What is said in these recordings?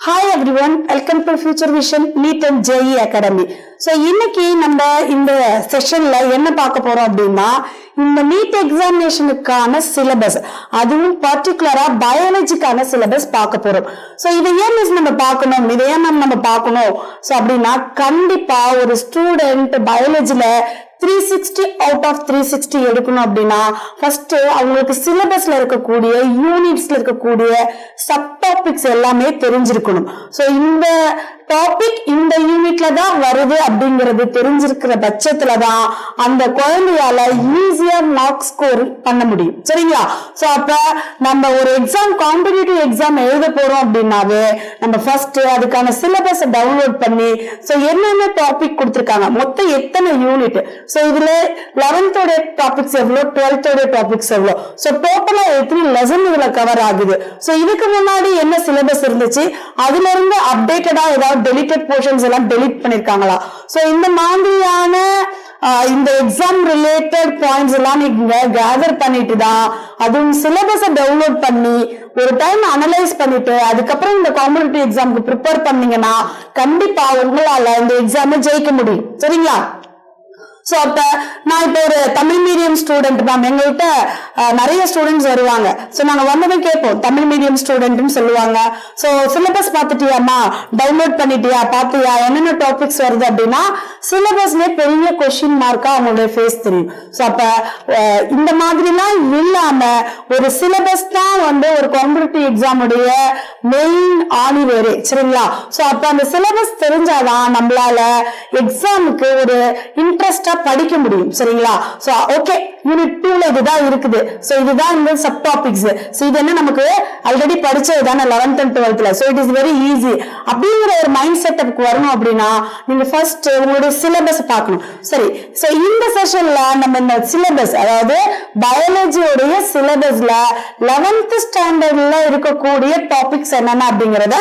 Hi everyone, welcome to Future Vision NEET and JEE Academy. So இன்னைக்கு நம்ம இந்த செஷன்ல என்ன பார்க்க போறோம் அப்படின்னா இந்த நீட் எக்ஸாமினேஷனுக்கான சிலபஸ், அதுவும் பர்டிகுலரா பயாலஜிக்கான சிலபஸ் பார்க்க போறோம். ஸோ இதை ஏன் மிஸ் நம்ம பார்க்கணும், இதை ஏன் நம்ம பார்க்கணும் ஸோ அப்படின்னா கண்டிப்பா ஒரு ஸ்டூடெண்ட் பயாலஜில 360 அவுட் ஆஃப் 360 எடுக்கணும் அப்படின்னா ஃபர்ஸ்ட் அவங்களுக்கு சிலபஸ்ல இருக்கக்கூடிய யூனிட்ஸ்ல இருக்கக்கூடிய சப் டாபிக்ஸ் எல்லாமே தெரிஞ்சிருக்கணும். ஸோ இந்த டாபிக் இந்த யூனிட்ல தான் வருது அப்படிங்கிறது தெரிஞ்சிருக்கிற பட்சத்துல தான் அந்த குழந்தையால ஈஸியா மார்க் ஸ்கோர் பண்ண முடியும். சரிங்களா? சோ அப்ப நம்ம ஒரு எக்ஸாம், காம்படிட்டிவ் எக்ஸாம் எழுத போறோம் அப்படின்னாவே நம்ம ஃபர்ஸ்ட் அதுக்கான சிலபஸ் டவுன்லோட் பண்ணி சோ என்னென்ன டாபிக் கொடுத்திருக்காங்க, மொத்தம் எத்தனை யூனிட், சோ இதுல 11th டாபிக்ஸ் எவ்வளவு, 12th டாபிக்ஸ் எவ்வளவு, சோ டோட்டலா எத்தனை லெசன் இதுல கவர் ஆகுது, சோ இதுக்கு முன்னாடி என்ன சிலபஸ் இருந்துச்சு, அதுல இருந்து அப்டேட்டடா ஏதாவது டெலிட்டட் போர்ஷன்ஸ் எல்லாம் டெலிட் பண்ணிருக்காங்களா, சோ இந்த மாதிரியான இந்த எக்ஸாம் ரிலேட்டட் பாயிண்ட்ஸ் எல்லாம் நீங்க கேதர் பண்ணிட்டு தான் அதுவும் சிலபஸ டவுன்லோட் பண்ணி ஒரு டைம் அனலைஸ் பண்ணிட்டு அதுக்கப்புறம் இந்த காம்படிட்டிவ் எக்ஸாமுக்கு ப்ரிப்பேர் பண்ணீங்கன்னா கண்டிப்பா உங்களால இந்த எக்ஸாம் ஜெயிக்க முடியும். சரிங்களா? சோ அப்ப நான் இப்ப ஒரு தமிழ் மீடியம் ஸ்டூடெண்ட் மேம், எங்கள்கிட்ட நிறைய ஸ்டூடெண்ட்ஸ் வருவாங்க. சோ நாங்க வந்ததும் கேட்போம் தமிழ் மீடியம் ஸ்டூடெண்ட்னு சொல்லுவாங்க. சோ சிலபஸ் பாத்துட்டியாமா, டவுன்லோட் பண்ணிட்டியா, பாத்தியா, என்னென்ன டாபிக்ஸ் வருது அப்படின்னா சிலபஸ்ல பெரிய கொஸ்டின் மார்க்கா அவங்களுடைய ஃபேஸ் தெரியும். சோ அப்ப இந்த மாதிரிலாம் இல்லாம ஒரு சிலபஸ் தான் ஒரு காம்படிட்டிவ் எக்ஸாமுடைய மெயின் ஆணிவேரே. சரிங்களா? சோ அப்ப அந்த சிலபஸ் தெரிஞ்சாதான் நம்மளால எக்ஸாமுக்கு ஒரு இன்ட்ரெஸ்டா படிக்க முடியும். சரிங்களா? சோ ஓகே, யூனிட் 2ல இதுதான் இருக்குது. சோ இதுதான் இந்த சப் டாபிக்ஸ். சோ இது என்ன நமக்கு ஆல்ரெடி படிச்சதுதானே 11th and 12th. So it is very easy அப்படிங்கிற ஒரு மைண்ட் செட்டப்க்கு வரணும் அப்படின்னா நீங்க ஃபர்ஸ்ட் உங்களுடைய சிலபஸ் பார்க்கணும். சரி, சோ இந்த செஷன்ல நம்ம இந்த சிலபஸ், அதாவது பயாலஜியோடைய சிலபஸ்ல 11th ஸ்டாண்டர்ட்ல இருக்கக்கூடிய டாபிக்ஸ் என்னென்ன அப்படிங்கறத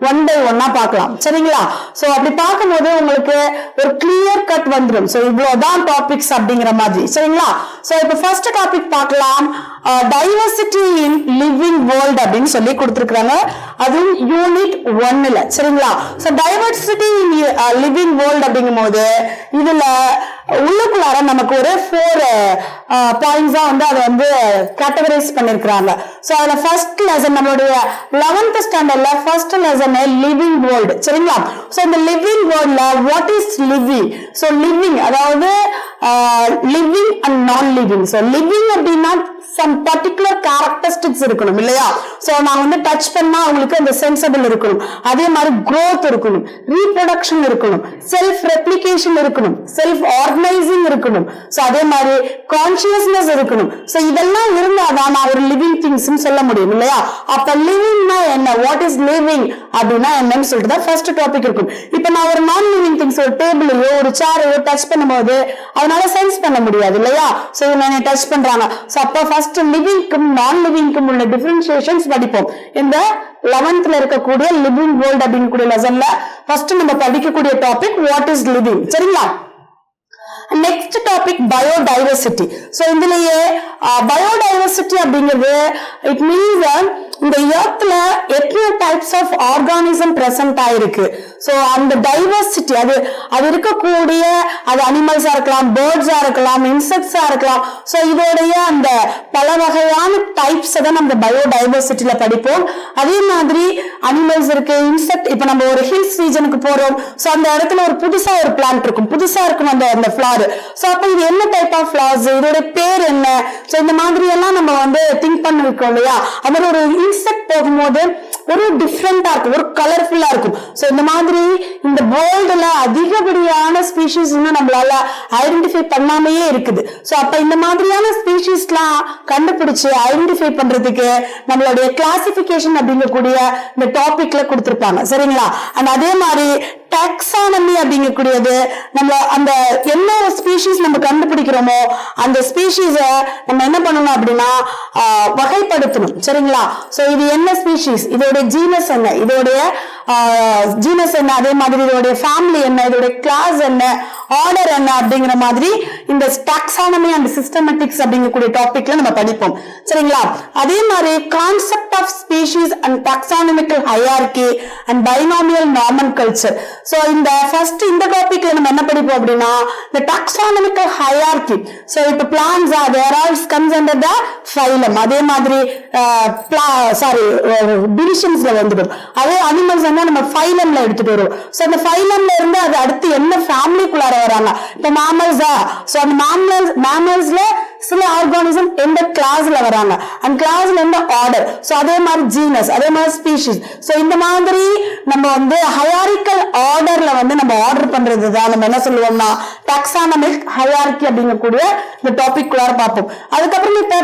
ஒன் பை ஒன்னா பார்க்கலாம். சரிங்களா? சோ அப்படி பார்க்கும்போது உங்களுக்கு ஒரு கிளியர் கட் வந்துடும். சோ இவ்வளவுதான் டாபிக்ஸ் அப்படிங்கிற மாதிரி. சரிங்களா? சோ இப்ப ஃபர்ஸ்ட் டாபிக் பார்க்கலாம், டைவர்சிட்டி இன் லிவிங் வேர்ல்ட் அப்படின்னு சொல்லி கொடுத்திருக்காங்க. அதுவும் யூனிட் 1ல. சரிங்களா? So diversity in living world அப்படிங்கும் போது இதுல உள்ளுக்குள்ளார நமக்கு ஒரு 4 பாயிண்ட்ஸா அதை கேட்டகரைஸ் பண்ணிருக்காங்க. சோ அதுல ஃபர்ஸ்ட் லெசன் நம்மளுடைய 11th ஸ்டாண்டர்ட்ல ஃபர்ஸ்ட் லெசன் லிவிங் வேர்ல்ட். சரிங்களா? சோ இந்த லிவிங் வேர்ல்ட்ல what is living, so living அதாவது living and non living. So living அப்படின்னா some particular characteristics இருக்கணும் இல்லையா? சோ நான் டச் பண்ணா உங்களுக்கு அந்த சென்சிபிள் இருக்கணும், அதே மாதிரி growth இருக்கணும், ரீப்ரொடக்ஷன் இருக்கணும், செல்ஃப் ரெப்ளிகேஷன் இருக்கணும், செல்ஃப் ஆர்கனைசிங் இருக்கணும், சோ அதே மாதிரி கான்சியஸ்னஸ் இருக்கணும். சோ இதெல்லாம் இருந்தாதான் நான் ஒரு லிவிங் திங்ஸ் சொல்ல முடியும் இல்லையா? அப்ப லிவிங்னா என்ன, வாட் இஸ் லிவிங் அப்படின்னா என்னன்னு சொல்லிட்டு தான் ஃபர்ஸ்ட் டாபிக் இருக்கும். இப்ப நான் ஒரு நான் லிவிங் திங்ஸ், ஒரு டேபிளையோ ஒரு சேரையோ டச் பண்ணும்போது அதனால சென்ஸ் பண்ண முடியாது இல்லையா? சோ நான் டச் பண்றாங்க. சோ அப்ப ஃபர்ஸ்ட் லிவிங்க்கும் நான் லிவிங்க்கும் உள்ள டிஃபரன்ஷியேஷன்ஸ் படிப்போம். இந்த 11th இருக்கக்கூடிய லிவிங் வேர்ல்ட் அப்படிங்கக்கூடிய லெசன்ல ஃபர்ஸ்ட் நம்ம படிக்கக்கூடிய டாபிக் வாட் இஸ் லிவிங். சரிங்களா? Next topic biodiversity. சோ இதுலயே பயோடைவர்சிட்டி அப்படிங்கிறது இட் மீன்ஸ் இந்த எர்த்ல எத்தனை டைப்ஸ் ஆஃப் ஆர்கானிசம் பிரசன்ட் ஆயிருக்கு. சோ அந்த டைவர்சிட்டி அது இருக்கக்கூடிய, அது அனிமல்ஸா இருக்கலாம், பேர்ட்ஸா இருக்கலாம், இன்செக்ட்ஸா இருக்கலாம். சோ இதோடைய அந்த பல வகையான டைப்ஸ் தான் நம்ம பயோடைவர்சிட்டியில படிப்போம். அதே மாதிரி அனிமல்ஸ் இருக்கு, இன்செக்ட். இப்ப நம்ம ஒரு ஹில்ஸ் ரீஜனுக்கு போறோம், சோ அந்த இடத்துல ஒரு புதுசா ஒரு பிளான்ட் இருக்கும், புதுசா இருக்கும் அந்த ஃபிளார். சோ அப்ப இது என்ன டைப் ஆஃப் ஃபிளவர்ஸ், இதோட பேர் என்ன, சோ இந்த மாதிரி எல்லாம் நம்ம திங்க் பண்ணிருக்கோம் இல்லையா? அது மாதிரி ஒரு இன்செக்ட் போகும்போது ஒரு டிஃப்ரெண்டா இருக்கும், ஒரு கலர்ஃபுல்லா இருக்கும். சோ இந்த மாதிரி இந்த வேர்ல்டுல அதிகப்படியான ஸ்பீஷீஸ் இன்னும் நம்மளால ஐடென்டிஃபை பண்ணாமையே இருக்குது. சோ அப்ப இந்த மாதிரியான ஸ்பீஷீஸ் எல்லாம் கண்டுபிடிச்சு ஐடென்டிஃபை பண்றதுக்கு நம்மளுடைய கிளாசிபிகேஷன் அப்படிங்கக்கூடிய இந்த டாபிக்ல கொடுத்திருப்பாங்க. சரிங்களா? அண்ட் அதே மாதிரி டாக்ஸானமி அப்படிங்கக்கூடியது நம்ம அந்த என்ன ஸ்பீஷீஸ் நம்ம கண்டுபிடிக்கிறோமோ அந்த ஸ்பீஷீஸ நம்ம என்ன பண்ணணும் அப்படின்னா வகைப்படுத்தணும். சரிங்களா? சோ இது என்ன ஸ்பீஷீஸ், இதோட ஜீனஸ் என்ன, இதோடைய ஜீனஸ் என்ன, அதே மாதிரி இதோடைய ஃபேமிலி என்ன, இதோடைய கிளாஸ் என்ன, ஆர்டர் என்ன அப்படிங்கிற மாதிரி இந்த டாக்ஸானமி அண்ட் சிஸ்டமேட்டிக்ஸ் அப்படிங்கக்கூடிய டாபிக்ல நம்ம படிப்போம். சரிங்களா? அதே மாதிரி concept of species and taxonomical hierarchy and binomial nomenclature. So இந்த ஃபர்ஸ்ட் இந்த டாபிக்ல நம்ம என்ன படிப்போம் அப்படின்னா the taxonomical hierarchy. So இப்ப plants are there all comes under the phylum. அதே மாதிரி divisions-ல வந்துடும். அதே animals நம்ம phylum-ல எடுத்துட்டு வருவோம். So அந்த phylum-ல இருந்து அது அடுத்து என்ன ஃபேமிலிக்குள்ளார வராங்க. இப்ப mammals-ஆ, so அந்த mammals-ல சில ஆர்கானிசம் எந்த கிளாஸ்ல வராங்க, அந்த கிளாஸ்ல எந்த ஆர்டர், சோ அதே மாதிரி ஜீனஸ், அதே மாதிரி ஸ்பீஷிஸ். சோ இந்த மாதிரி நம்ம வந்து ஹையாரிக்கல் ஆர்டர்ல வந்து நம்ம ஆர்டர் பண்றதுதான் நம்ம என்ன சொல்லுவோம்னா டாக்ஸானமிக் ஹையார்கி அப்படிங்கக்கூடிய இந்த டாபிக் குள்ளார பார்ப்போம். அதுக்கப்புறம் இப்ப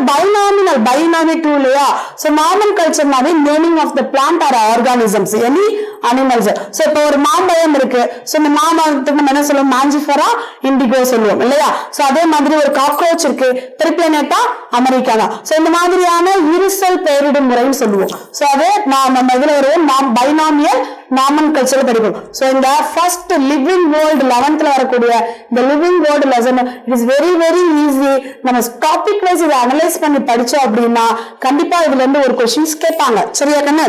பைனாமி டூ இல்லையா? சோ நாமென்கில்ச்சர்னாவே naming of the plant or organisms, any animals. So இப்போ ஒரு மாம்பழம் இருக்கு, சோ இந்த மாம்பழத்துக்கு நம்ம என்ன சொல்லுவோம், மாஞ்சிஃபெரா இண்டிகோ சொல்லுவோம் இல்லையா? சோ அதே மாதிரி ஒரு காக்ரோச் இருக்கு, ட்ரிப்ளனேட்டா அமெரிக்கானா. சோ இந்த மாதிரியான இருசல் பெயரிடும் முறைன்னு சொல்லுவோம். சோ அது நம்ம இதுல ஒரு பைனாமியல் நாமென்கில்ச்சர் படிப்போம். சோ இந்த ஃபர்ஸ்ட் லிவிங் வேர்ல்ட் 11th வரக்கூடிய இந்த living world lesson it is very very easy. நம்ம டாபிக் வைஸ் இதை அனலைஸ் பண்ணி படிச்சோம் அப்படின்னா கண்டிப்பா இதுல இருந்து ஒரு क्वेश्चंस கேட்பாங்க. சரியா கண்ணு?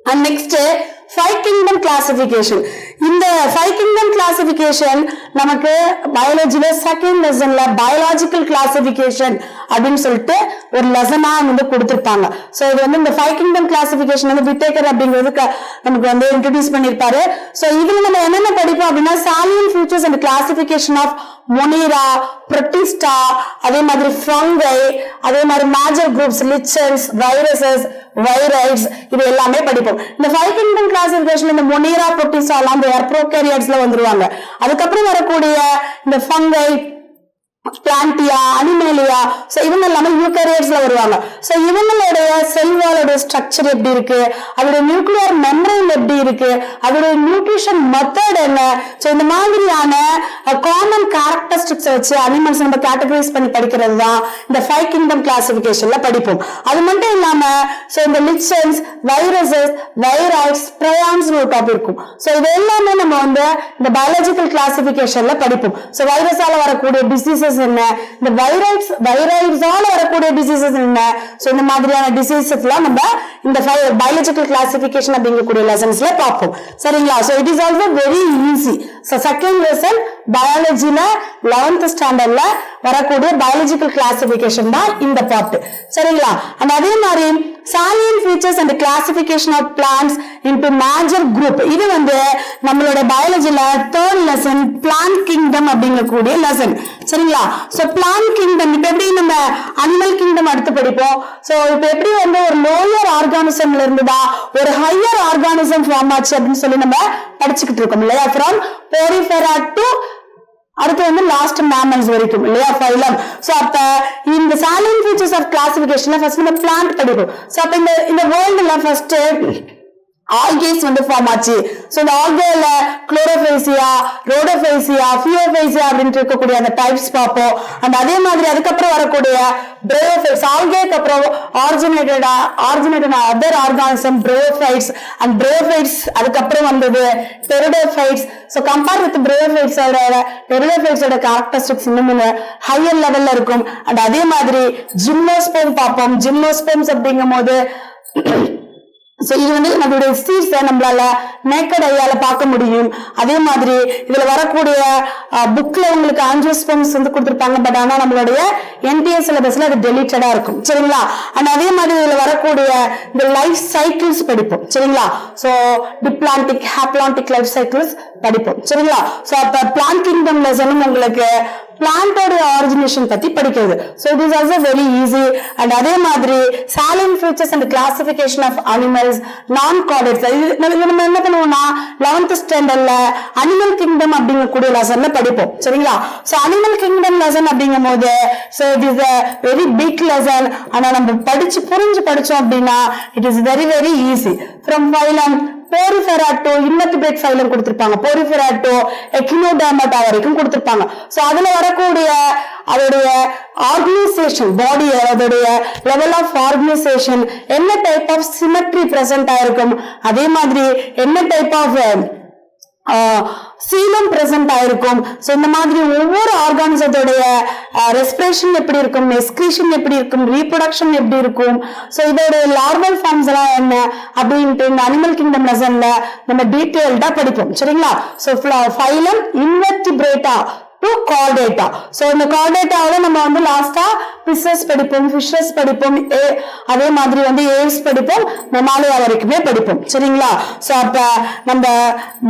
And next 5 kingdom classification. இந்த 5 kingdom classification நமக்கு பயாலஜில செகண்ட் லெசன்ல பயாலஜிக்கல் கிளாசிபிகேஷன் அப்படின்னு சொல்லிட்டு ஒரு லெசனா வந்து கொடுத்திருப்பாங்க. சோ இது வந்து இந்த 5 kingdom classification வந்து விட்டேக்கர் அப்படிங்கிறது நமக்கு வந்து இன்ட்ரோடியூஸ் பண்ணிருப்பாரு. சோ இதுல நம்ம என்னென்ன படிப்போம் அப்படின்னா salient features and classification of Monera, Protista, அதே மாதிரி ஃபங்கை, அதே மாதிரி மேஜர் குரூப்ஸ் லிச்சன்ஸ், வைரஸஸ், வைரைட்ஸ், இது எல்லாமே படிப்போம். இந்த 5 kingdom classification இந்த மொனீரா, புரோட்டிஸ்டா எல்லாம் இந்த ப்ரோகாரியோட்ஸ்ல வந்துருவாங்க. அதுக்கப்புறம் வரக்கூடிய இந்த ஃபங்கை, பிளான்டியா, அனிமேலியா, சோ இவங்க எல்லாமே யூகரியோட்ஸ்ல வருவாங்க. சோ இவங்களுடைய செல் வாலோட ஸ்ட்ரக்சர் எப்படி இருக்கு, அதோட நியூக்ளியர் மெம்பரேன் எப்படி இருக்கு, அதோட நியூட்ரிஷன் மெத்தட் என்ன, சோ இந்த மாதிரியான காமன் கேரக்டரிஸ்டிக்ஸ் வச்சு அனிமல்ஸ் நம்ம கேட்டகரைஸ் பண்ணி படிக்கிறது தான் இந்த 5 kingdom classificationல படிப்போம். அது மட்டும் இல்லாம சோ இந்த லிச்சன்ஸ், வைரஸஸ், வைரைட்ஸ், ப்ரையான்ஸ் ஒரு டாபிக் இருக்கும். சோ இது எல்லாமே நம்ம வந்து இந்த பயாலஜிக்கல் கிளாசிபிகேஷன்ல படிப்போம். சோ வைரஸால வரக்கூடிய டிசீசஸ் என்ன, இந்த வைரைட்ஸால வரக்கூடிய டிசீசஸ் என்ன, சோ இந்த மாதிரியான டிசீசஸ் எல்லாம் நம்ம இந்த பயாலஜிக்கல் கிளாசிபிகேஷன் அப்படிங்கக்கூடிய லெசன்ஸ்ல பார்ப்போம். சரிங்களா? So it is also very easy. So second lesson பயாலஜில 11th ஸ்டாண்டர்ட்ல வரக்கூடிய பயாலஜிக்கல் கிளாசிபிகேஷன் தான் இந்த பார்ட். சரிங்களா? and அதே மாதிரி salient features and classification of plants into major group, இது வந்து நம்மளோட பயாலஜில 3rd lesson plant kingdom அப்படிங்கக்கூடிய லெசன். சரிங்களா? சோ plant kingdom இப்ப எப்படி நம்ம அனிமல் கிங்டம் அடுத்து படிப்போம். சோ இப்ப எப்படி வந்து ஒரு லோயர் ஆர்கானிசம்ல இருந்துதா ஒரு ஹையர் ஆர்கானிசம் ஃபார்ம் ஆச்சு அப்படின்னு சொல்லி நம்ம படிச்சுக்கிட்டு இருக்கோம் இல்லையா? from porifera to அடுத்து வந்து லாஸ்ட் mammals வரைக்கும் இல்லையா ஃபைலம். சோ அப்ப இந்த salient features of classification first நம்ம பிளான்ட் படிப்போம். சோ அப்ப இந்த வேர்ல்ட்ல ஃபர்ஸ்ட் ஆல்கேஸ் வந்து ஃபார்ம் ஆச்சு. சோ இந்த ஆல்கேல குளோரோஃபைசியா, ரோடோஃபைசியா, ஃபியோஃபைசியா அப்படின்னு இருக்கக்கூடிய அந்த டைப்ஸ் பார்ப்போம். and அதே மாதிரி அதுக்கப்புறம் வரக்கூடிய பிரயோஃபைட்ஸ், ஆல்கேக்கு அப்புறம் originated other organism bryophytes and bryophytes அதுக்கப்புறம் வந்தது டெரிடோஃபைட்ஸ். சோ கம்பேர் வித் பிரயோஃபைட்ஸோட டெரிடோஃபைட்ஸோட கேரக்டரிஸ்டிக்ஸ் இன்னும் ஹையர் லெவல்ல இருக்கும். and அதே மாதிரி ஜிம்னோஸ்போம் பார்ப்போம். ஜிம்னோஸ்போம்ஸ் அப்படிங்கும் போது சோ இது வந்து நம்மளுடைய சீட்ஸை நம்மளால நேக்கட் ஐயால பார்க்க முடியும். அதே மாதிரி இதுல வரக்கூடிய புக்ல உங்களுக்கு ஆஞ்சியோஸ்போம்ஸ் வந்து கொடுத்திருப்பாங்க. பட் ஆனா நம்மளுடைய NTS சிலபஸ்ல அது டெலீட்டடா இருக்கும். சரிங்களா? அண்ட் அதே மாதிரி இதுல வரக்கூடிய இந்த லைஃப் சைக்கிள்ஸ் படிப்போம். சரிங்களா? சோ டிப்ளான்டிக், ஹாப்ளான்டிக் லைஃப் சைக்கிள்ஸ் படிப்போம். சரிங்களா? சோ அப்ப பிளான்ட் கிங்டம் லெசனும் உங்களுக்கு பிளான்டோட ஆரிஜினேஷன் பத்தி படிக்கிறது. So it is also very easy. And அதே மாதிரி salient features and classification of animals, non-chordates, நம்ம என்ன பண்ணுவோம்னா 11th ஸ்டாண்டர்ட்ல அனிமல் கிங்டம் அப்படிங்கக்கூடிய லெசன்ல படிப்போம். சரிங்களா? சோ அனிமல் கிங்டம் லெசன் அப்படிங்கும் போது so it is a very big lesson. ஆனா நம்ம புரிஞ்சு படிச்சோம் அப்படின்னா it is very very easy. from phylum, porifera to invertebrate phylum கொடுத்திருப்பாங்க, போரிஃபெராட்டோ எக்கினோடெர்மாட்டா வரைக்கும் கொடுத்திருப்பாங்க. சோ அதுல வரக்கூடிய அதோடைய ஆர்கனைசேஷன், பாடி அதோடைய லெவல் ஆஃப் ஆர்கனைசேஷன், என்ன டைப் ஆஃப் சிமெட்ரி பிரசன்ட் ஆயிருக்கும், அதே மாதிரி என்ன டைப் ஆஃப் சீலம் பிரசன்ட் ஆயிருக்கும். சோ இந்த மாதிரி ஒவ்வொரு ஆர்கானிசத்தோடைய ரெஸ்பிரேஷன் எப்படி இருக்கும், எக்ஸ்கிரீஷன் எப்படி இருக்கும், ரீப்ரொடக்ஷன் எப்படி இருக்கும், சோ இதோட லார்வல் ஃபார்ம்ஸ் எல்லாம் என்ன அப்படின்ட்டு இந்த அனிமல் கிங்டம் லெசன்ல நம்ம டீடைல்டா படிப்போம். சரிங்களா? So phylum invertebrata to chordata. So இந்த கார்டேட்டாவை நம்ம வந்து லாஸ்டா பிஷஸ் படிப்போம், ஃபிஷஸ் படிப்போம், அதே மாதிரி வந்து ஏவ்ஸ் படிப்போம், மெமாலியா வரைக்குமே படிப்போம். சரிங்களா? சோ அப்ப நம்ம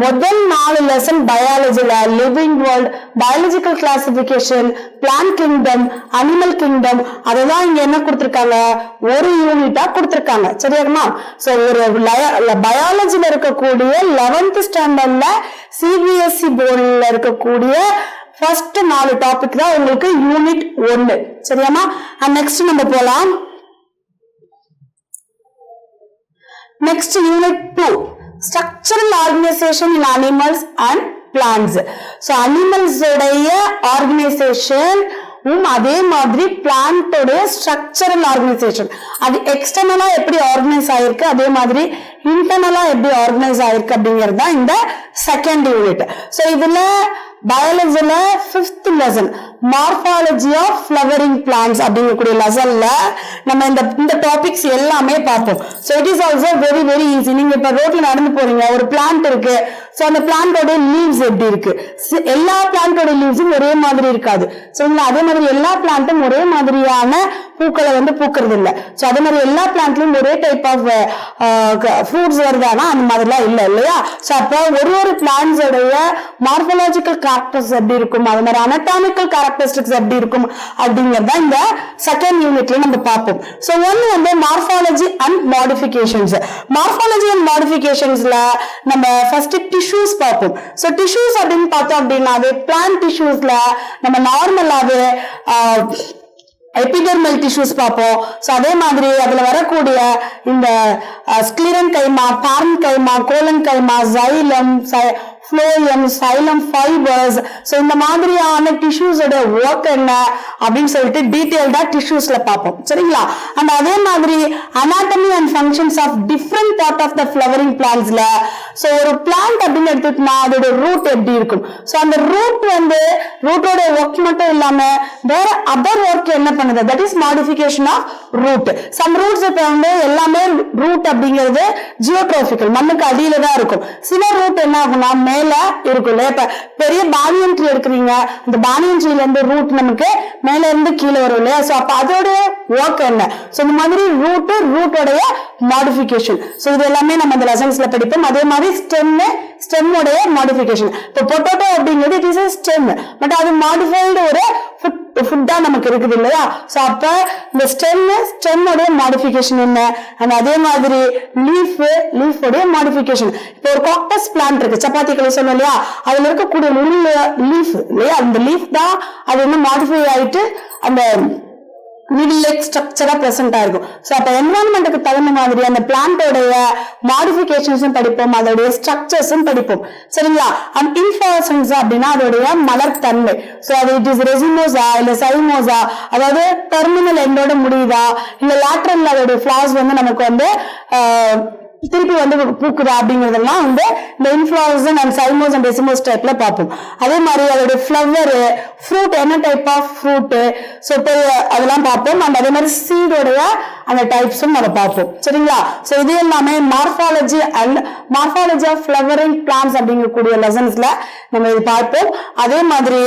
முதல் 4 லெசன் பயாலஜில living world, biological classification, plant kingdom, animal kingdom, அதெல்லாம் இங்க என்ன கொடுத்திருக்காங்க, ஒரு யூனிட்டா கொடுத்திருக்காங்க. சரியாகுமா? சோ ஒரு பயாலஜில இருக்கக்கூடிய 11th ஸ்டாண்டர்ட்ல சிபிஎஸ்இ போர்டுல இருக்கக்கூடிய ஃபர்ஸ்ட் 4 டாபிக் தான் உங்களுக்கு யூனிட் 1. சரியாமா? நெக்ஸ்ட் நம்ம போலாம். Next unit 2, structural organisation in animals and plants. So animals உடைய ஆர்கனைசேஷன், அதே மாதிரி பிளான்டோட ஸ்ட்ரக்சரல் ஆர்கனைசேஷன், அது எக்ஸ்டர்னலா எப்படி ஆர்கனைஸ் ஆயிருக்கு, அதே மாதிரி இன்டர்னலா எப்படி ஆர்கனைஸ் ஆயிருக்கு அப்படிங்கிறது தான் இந்த செகண்ட் யூனிட். சோ இதுல பயாலஜில 5th lesson morphology of flowering plants அப்படிங்கக்கூடிய லெசன்ல நம்ம இந்த டாபிக்ஸ் எல்லாமே பார்ப்போம். So it is also very very easy. நீங்க இப்ப ரோட்ல நடந்து போறீங்க, ஒரு பிளான்ட் இருக்கு, சோ அந்த பிளான்டோட லீவ்ஸ் எப்படி இருக்கு, எல்லா பிளான்டோட லீவ்ஸும் ஒரே மாதிரி இருக்காது. சோ அதே மாதிரி எல்லா பிளான்ட்டும் ஒரே மாதிரியான பூக்களை வந்து பூக்கிறது இல்லை. சோ அதே மாதிரி எல்லா பிளான்ட்லயும் ஒரே டைப் ஆஃப் ஃப்ரூட்ஸ் வருதானா அந்த மாதிரிலாம் இல்லை இல்லையா? சோ அப்ப ஒரு பிளான்ட்ஸோடைய மார்பலாஜிக்கல் கேரக்டர்ஸ் எப்படி இருக்கும், அது மாதிரி அனடாமிக்கல் கேரக்டரிஸ்டிக்ஸ் எப்படி இருக்கும் அப்படிங்கறத இந்த செகண்ட் யூனிட்ல நம்ம பார்ப்போம். சோ ஒன்னு வந்து morphology and modifications. Morphology and மாடிஃபிகேஷன்ஸ்ல நம்ம ஃபர்ஸ்ட் டிஷ்யூஸ் பார்ப்போம். சோ டிஷ்யூஸ் அப்படின்னு பார்த்தோம் அப்படின்னா அது பிளான்ட் டிஷ்யூஸ்ல நம்ம நார்மலாவே எபிடெர்மல் டிஷ்யூஸ் பார்ப்போம். சோ அதே மாதிரி அதுல வரக்கூடிய இந்த sclerenchyma, parenchyma, collenchyma, xylem, phloem, xylem fibres, so இந்த மாதிரியான டிஷ்யூஸோட ஒர்க் என்ன அப்படின்னு சொல்லிட்டு டீடைல்டா டிஷ்யூஸ்ல பார்ப்போம். சரிங்களா? அண்ட் அதே மாதிரி anatomy and functions of different part of the flowering பிளான்ட்ஸ்ல, சோ ஒரு பிளான்ட் அப்படின்னு எடுத்துட்டோம்னா அதோட ரூட் எப்படி இருக்கும், சோ அந்த ரூட் வந்து ரூட்டோட ஒர்க் மட்டும் இல்லாம வேற அதர் ஒர்க் என்ன பண்ணுது, that is modification of root. Some roots இப்ப வந்து எல்லாமே ரூட் அப்படிங்கிறது ஜியோட்ரோபிக்கல், மண்ணுக்கு அடியில தான் இருக்கும். சில ரூட் என்ன ஆகும்னா மேல இருக்கும் இல்லையா? இப்ப பெரிய பானியன் ட்ரீ எடுக்கிறீங்க, அந்த பானியன் ட்ரீல இருந்து ரூட் நமக்கு மேல இருந்து கீழே வரும் இல்லையா? சோ அப்ப அதோட ஒர்க் என்ன, சோ இந்த மாதிரி ரூட்டோடைய மாடிஃபிகேஷன். சோ இது எல்லாமே நம்ம இந்த லெசன்ஸ்ல படிப்போம். அதே மாதிரி ஸ்டெம்மோடைய மாடிஃபிகேஷன். இப்போ பொட்டேட்டோ அப்படிங்கிறது இட் இஸ் ஸ்டெம், பட் அது மாடிஃபைடு ஒரு ஃபுட்டா நமக்கு இருக்குது இல்லையா? சோ அப்ப இந்த ஸ்டெம்மோடைய மாடிஃபிகேஷன் என்ன, and அதே மாதிரி லீஃபோடைய மாடிஃபிகேஷன். இப்போ ஒரு காக்டஸ் பிளான்ட் இருக்கு, சப்பாத்தி கலர் சொன்னோம் இல்லையா? அதுல இருக்கக்கூடிய லீஃப் இல்லையா, அந்த லீஃப் தான் அது வந்து மாடிஃபை ஆயிட்டு அந்த மிடில் லைக் ஸ்ட்ரக்சரா பிரசன்ட் ஆயிருக்கும். சோ அப்ப என்வரான்மெண்ட்டுக்கு தகுந்த மாதிரி அந்த பிளான்டோடைய மாடிஃபிகேஷன்ஸும் படிப்போம், அதோடைய ஸ்ட்ரக்சர்ஸும் படிப்போம். சரிங்களா? அண்ட் இன்ஃப்ளோரசன்ஸ் அப்படின்னா அதோடைய மலர் தன்மை. சோ அது இட் இஸ் ரெசிமோசா இல்ல சைமோசா, அதாவது டெர்மினல் எண்டோட முடியுதா இல்ல லேட்டரல் அதோடைய ஃபிளவர்ஸ் வந்து நமக்கு வந்து திருப்பி வந்து பூக்குதா அப்படிங்கறதெல்லாம் வந்து இந்த இன்ஃப்ளோரசன் அண்ட் சைமோஸ் அண்ட் ரெசிமோஸ் டைப்ல பார்ப்போம். அதே மாதிரி அதோட ஃபிளவர், ஃப்ரூட், என்ன டைப் ஆஃப் ஃப்ரூட், சோ அதெல்லாம் பார்ப்போம். அண்ட் அதே மாதிரி சீடோடைய அந்த டைப்ஸும் நம்ம பார்ப்போம். சரிங்களா? சோ இது எல்லாமே morphology and morphology of flowering plants அப்படிங்கக்கூடிய லெசன்ஸ்ல நம்ம இது பார்ப்போம். அதே மாதிரி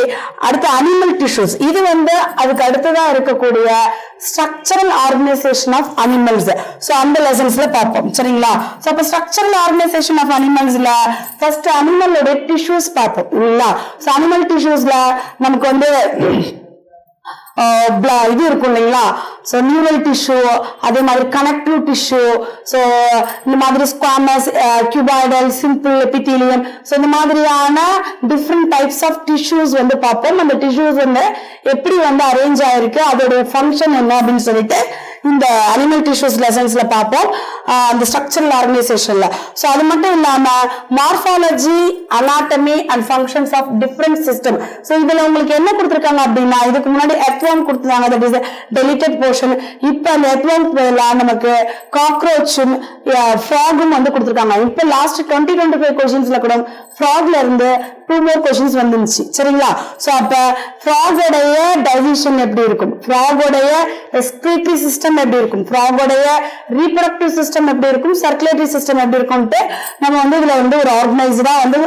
அடுத்த அனிமல் டிஷ்யூஸ், இது வந்து அதுக்கு அடுத்ததா இருக்கக்கூடிய structural organisation of animals. So அந்த லெசன்ஸ்ல பார்ப்போம். சரிங்களா? சோ அப்ப ஸ்ட்ரக்சரல் ஆர்கனைசேஷன் ஆஃப் அனிமல்ஸ்ல ஃபர்ஸ்ட் அனிமலோட டிஷ்யூஸ் பார்ப்போம் இல்லையா? சோ அனிமல் டிஷ்யூஸ்ல நமக்கு வந்து இது இருக்கும் இல்லைங்களா? சோ நியூரல் டிஷ்யூ, அதே மாதிரி கனெக்டிவ் டிஷ்யூ, சோ இந்த மாதிரி squamous, cuboidal, simple epithelium, so இந்த மாதிரியான டிஃப்ரெண்ட் டைப்ஸ் ஆஃப் டிஷ்யூஸ் வந்து பார்ப்போம். அந்த டிஷ்யூஸ் வந்து எப்படி வந்து அரேஞ்ச் ஆயிருக்கு, அதோட ஃபங்க்ஷன் என்ன அப்படின்னு சொல்லிட்டு இந்த அனிமல் டிஷ்யூஸ் லெசன்ஸ்ல பார்ப்போம், அந்த ஸ்ட்ரக்சரல் ஆர்கனைசேஷன்ல. ஸோ அது மட்டும் இல்லாம morphology, anatomy and functions of different system. So இதுல உங்களுக்கு என்ன கொடுத்துருக்காங்க அப்படின்னா, இதுக்கு முன்னாடி எர்த்வார்ம் கொடுத்துருக்காங்க, தட் இஸ் டெலிட்டட் போர்ஷன். இப்ப அந்த எர்த்வார்ம் நமக்கு காக்ரோச்சும் ஃப்ராகும் வந்து கொடுத்துருக்காங்க. இப்ப லாஸ்ட் 2025 கொஸ்டின்ஸ்ல கூட ஃப்ராக்ல இருந்து 2 more கொஸ்டின்ஸ் வந்துருச்சு. சரிங்களா? சோ அப்ப ஃப்ராகோடைய டைஜஷன் எப்படி இருக்கும், ஃப்ராகோடைய ரெஸ்பிரேட்டரி சிஸ்டம் எப்படி இருக்கும், ஃப்ராகோடைய ரீப்ரொடக்டிவ் சிஸ்டம் எப்படி இருக்கும், சர்க்குலேட்டரி சிஸ்டம் எப்படி இருக்கும்ட்டு நம்ம வந்து இதுல வந்து ஒரு ஆர்கனைஸ்டா வந்து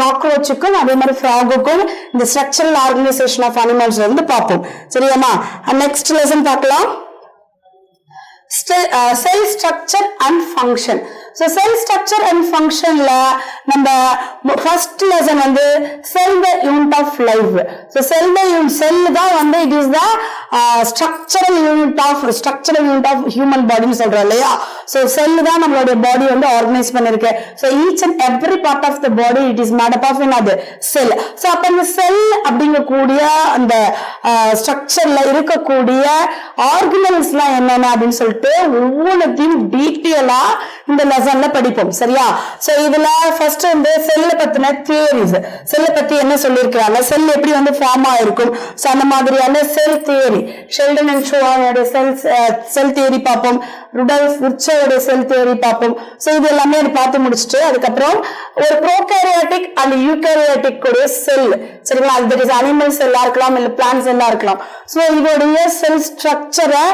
காக்ரோச்சுக்கும் அதே மாதிரி ஃப்ராகுக்கும் இந்த ஸ்ட்ரக்சரல் ஆர்கனைசேஷன் ஆஃப் அனிமல்ஸ் வந்து பார்ப்போம். சரியாமா? நெக்ஸ்ட் லெசன் பார்க்கலாம், cell structure and function. So cell structure and function la நம்ம first lesson வந்து cell the unit of life. So cell தான் வந்து it is the structural unit of human body னு சொல்றோம் இல்லையா? So cell தான் நம்மளோட பாடி வந்து ஆர்கனைஸ் பண்ணிருக்கு. So each and every part of the body it is made up of another cell. So அப்ப இந்த cell அப்படிங்கக்கூடிய அந்த ஸ்ட்ரக்சர்ல இருக்கக்கூடிய ஆர்கனல்ஸ்லாம் என்னென்ன அப்படின்னு சொல்லிட்டு ஒவ்வொன்றையும் டீட்டெயிலா இந்த லெசன்ல படிப்போம். சரியா? சோ இதுல ஃபர்ஸ்ட் வந்து செல்ல பத்தின தியரிஸ், செல்ல பத்தி என்ன சொல்லியிருக்காங்க, செல் எப்படி வந்து ஃபார்ம் ஆயிருக்கும், சோ அந்த மாதிரியான செல் தியரி, ஷெல்டன் அண்ட் ஷோவோட செல் தியரி பார்ப்போம், ருடால்ஃப் விர்ச்சோட செல் தியரி பார்ப்போம். சோ இது எல்லாமே பார்த்து முடிச்சுட்டு அதுக்கப்புறம் ஒரு ப்ரோகாரியோட்டிக் அண்ட் யூகாரியோட்டிக் உடைய செல், சரிங்களா, அது அனிமல் செல்லா இருக்கலாம் இல்ல பிளான்ட் செல்லா இருக்கலாம். சோ இதோடைய செல் ஸ்ட்ரக்சரை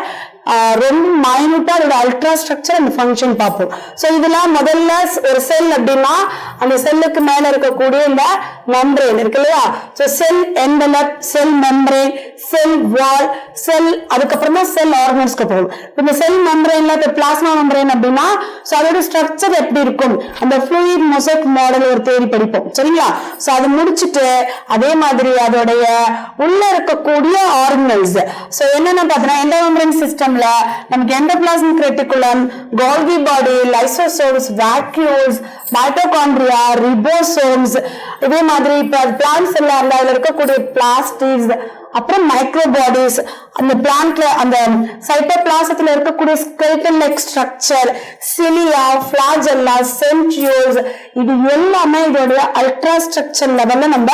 ரொம்ப மைனூட்டா அதோட அல்ட்ரா ஸ்ட்ரக்சர் அண்ட் ஃபங்க்ஷன் பார்ப்போம். சோ இதெல்லாம் முதல்ல ஒரு செல் அப்படின்னா அந்த செல்லுக்கு மேல இருக்கக்கூடிய இந்த மெம்பரேன் இருக்கு இல்லையா? சோ செல் என்வலப், செல் மெம்பரேன், செல் வால், செல், அதுக்கப்புறமா செல் ஆர்கன்ஸ்க்கு போகும். இந்த செல் மெம்பரேன்ல பிளாஸ்மா மெம்பரேன் அப்படின்னா சோ அதோட ஸ்ட்ரக்சர் எப்படி இருக்கும், அந்த ஃப்ளூயிட் மொசைக் மாடல் ஒரு தேடி படிப்போம். சரிங்களா? சோ அது முடிச்சுட்டு அதே மாதிரி அதோடைய உள்ள இருக்கக்கூடிய ஆர்கனல்ஸ், சோ என்னென்ன பார்த்தோம்னா எண்டோமெம்பரேன் சிஸ்டம் நமக்கு எண்டோபிளாஸ்மிக் ரெட்டிகுலம், கோல்கி பாடி, லைசோசோம்ஸ், வாக்யூல்ஸ், மைட்டோகாண்ட்ரியா, ரிபோசோம்ஸ், இதே மாதிரி இப்ப பிளான்ட் செல்லா இருந்தா அதுல இருக்கக்கூடிய பிளாஸ்டிட்ஸ், அப்புறம் மைக்ரோபாடிஸ், அந்த பிளான்ட்ல அந்த சைட்டோபிளாசத்துல இருக்கக்கூடிய skeletal like structure, cilia, flagella, centrioles, இது எல்லாமே இதோட அல்ட்ரா ஸ்ட்ரக்சர் லெவல்ல நம்ம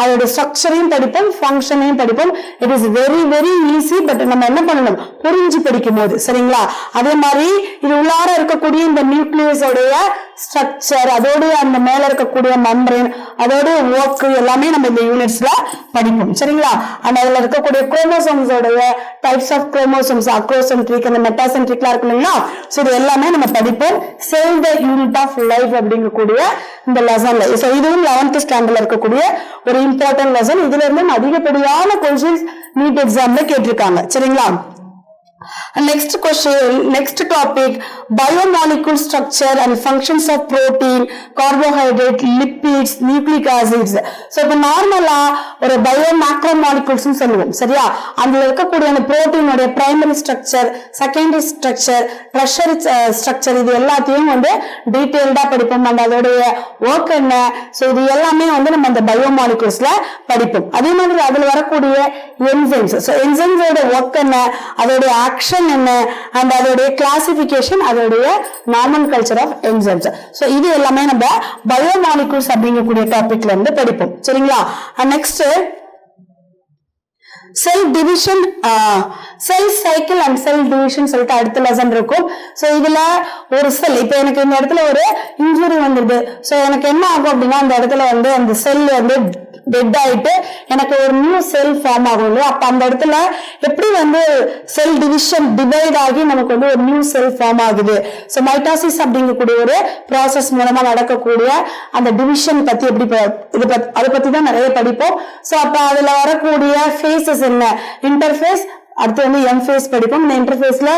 அதோட ஸ்ட்ரக்சரையும் படிப்போம், ஃபங்க்ஷனையும் படிப்போம். It is very very easy. But நம்ம என்ன பண்ணணும், புரிஞ்சு படிக்கும் போது. சரிங்களா? அதே மாதிரி இது உள்ளார இருக்கக்கூடிய இந்த நியூக்ளியஸ் உடைய ஸ்ட்ரக்சர், அதோட அந்த மேல இருக்கக்கூடிய மெம்பரேன், அதோட ஒர்க் எல்லாமே நம்ம இந்த யூனிட்ஸ்ல படிப்போம். சரிங்களா? அந்த அதுல இருக்கக்கூடிய குரோமோசோம்ஸ் உடைய டைப்ஸ் ஆஃப் குரோமோசோம்ஸ், அக்ரோசென்ட்ரிக் அந்த மெட்டாசென்ட்ரிக்லாம் இருக்கு இல்லைங்களா? சோ இது எல்லாமே நம்ம படிப்போம் செல் த யூனிட் ஆஃப் லைஃப் அப்படிங்கக்கூடிய இந்த லெசன்ல. சோ இதுவும் 11th ஸ்டாண்டர்ட்ல இருக்கக்கூடிய ஒரு இம்பார்ட்டன்ட் லெசன். இதுல இருந்து அதிகப்படியான கொஸ்டின்ஸ் நீட் எக்ஸாம்ல கேட்டிருக்காங்க. சரிங்களா? Next question, next topic, biomolecule structure and functions of protein, carbohydrate, lipids, nucleic acids. So இப்ப நார்மலா ஒரு பயோ மேக்ரோ மாலிகூல்ஸ் சொல்லுவோம். சரியா? அதுல இருக்கக்கூடிய அந்த புரோட்டீன் உடைய primary structure, secondary structure, tertiary structure, இது எல்லாத்தையும் வந்து டீடைல்டா படிப்போம். அந்த அதோடைய ஒர்க் என்ன, சோ இது எல்லாமே வந்து நம்ம அந்த பயோ மாலிகூல்ஸ்ல படிப்போம். அதே மாதிரி அதுல வரக்கூடிய என்சைம்ஸ், சோ என்சைம்ஸோட ஒர்க் என்ன, அதோட ஆக்ஷன் என்ன, and அதோடைய கிளாசிபிகேஷன், அதோடைய நாமென்கிளச்சர் ஆஃப் என்சைம்ஸ். சோ இது எல்லாமே நம்ம பயோமாலிகூல்ஸ் அப்படிங்கக்கூடிய டாபிக்ல இருந்து படிப்போம். சரிங்களா? Next cell division, cell cycle and cell division சொல்லிட்டு அடுத்த லெசன் இருக்கும். சோ இதுல ஒரு செல், இப்ப எனக்கு இந்த இடத்துல ஒரு இன்ஜுரி வந்துடுது. சோ எனக்கு என்ன ஆகும் அப்படின்னா அந்த இடத்துல வந்து அந்த செல் வந்து டெட் ஆயிட்டு எனக்கு ஒரு நியூ செல் ஃபார்ம் ஆகும் இல்லையா? அப்ப அந்த இடத்துல எப்படி வந்து செல் டிவிஷன் டிவைட் ஆகி நமக்கு வந்து ஒரு நியூ செல் ஃபார்ம் ஆகுது. சோ மைட்டாசிஸ் அப்படிங்கக்கூடிய ஒரு ப்ராசஸ் மூலமா நடக்கக்கூடிய அந்த டிவிஷன் பத்தி எப்படி அதை பத்தி தான் நிறைய படிப்போம். சோ அப்ப அதுல வரக்கூடிய ஃபேசஸ் என்ன, இன்டர்ஃபேஸ், அடுத்து வந்து எம் ஃபேஸ் படிப்போம். இந்த இன்டர்ஃபேஸ்ல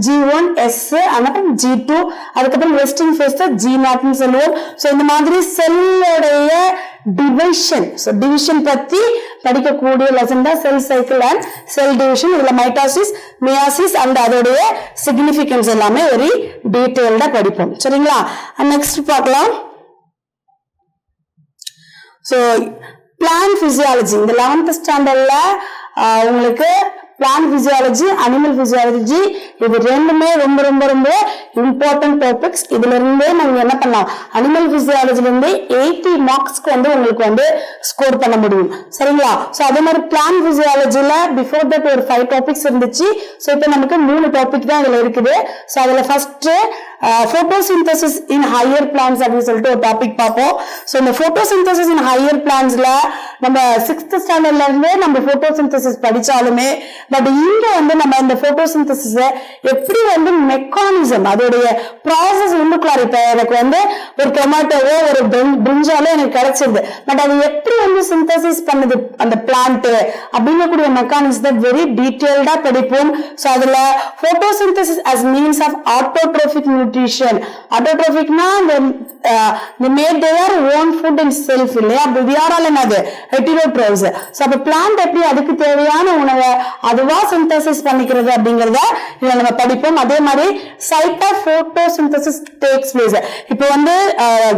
G1, S, G2, அதுக்கப்புறம் ரெஸ்டிங் ஃபேஸ் G0 சொல்லுவோம். சோ இந்த மாதிரி செல்லோடைய டிவிஷன், சோ டிவிஷன் பத்தி படிக்கக்கூடிய லெசன் தான் cell cycle and cell division. இதுல மைட்டாசிஸ், மியாசிஸ் அண்ட் அதோடைய சிக்னிபிகன்ஸ் எல்லாமே வெரி டீடைல்டா படிப்போம். சரிங்களா? நெக்ஸ்ட் பார்க்கலாம். சோ பிளான்ட் பிசியாலஜி இந்த 11th ஸ்டாண்டர்ட்ல உங்களுக்கு plant physiology, animal physiology, இது ரெண்டுமே ரொம்ப ரொம்ப ரொம்ப important topics. இதுல இருந்தே நம்ம என்ன பண்ணலாம், animal physiology ல இருந்து 80 மார்க்ஸ்க்கு வந்து உங்களுக்கு வந்து ஸ்கோர் பண்ண முடியும். சரிங்களா? சோ அதே மாதிரி plant physiology ல before that ஒரு 5 டாபிக்ஸ் இருந்துச்சு. சோ இப்போ நமக்கு 3 டாபிக் தான் இதுல இருக்குது. சோ அதுல first photosynthesis in higher plants அப்படின்னு சொல்லிட்டு ஒரு டாபிக் பார்ப்போம். சோ இந்த photosynthesis in higher plantsல நம்ம 6th ஸ்டாண்டர்ட்ல இருந்தே நம்ம photosynthesis படிச்சாலுமே பட் இங்க வந்து நம்ம இந்த photosynthesis எப்படி வந்து மெக்கானிசம் அதோடைய ப்ராசஸ் உள்ளுக்குள்ளார இப்ப எனக்கு வந்து ஒரு டொமேட்டோவோ ஒரு பிரிஞ்சாலோ எனக்கு கிடைச்சிருது பட் அது எப்படி வந்து சிந்தசிஸ் பண்ணுது அந்த பிளான்ட் அப்படிங்கக்கூடிய மெக்கானிசத்தை வெரி டீடைல்டா படிப்போம். சோ அதுல photosynthesis as means of autotrophic nutrition. autotrophicனா they made their own food and self இல்லையா, அப்படி யாரால என்னது heterotrophs. சோ அப்ப பிளான்ட் எப்படி அதுக்கு தேவையான உணவை அதுவா சிந்தசிஸ் பண்ணிக்கிறது அப்படிங்கறத இத நம்ம படிப்போம். அதே மாதிரி side of photosynthesis takes place. இப்போ வந்து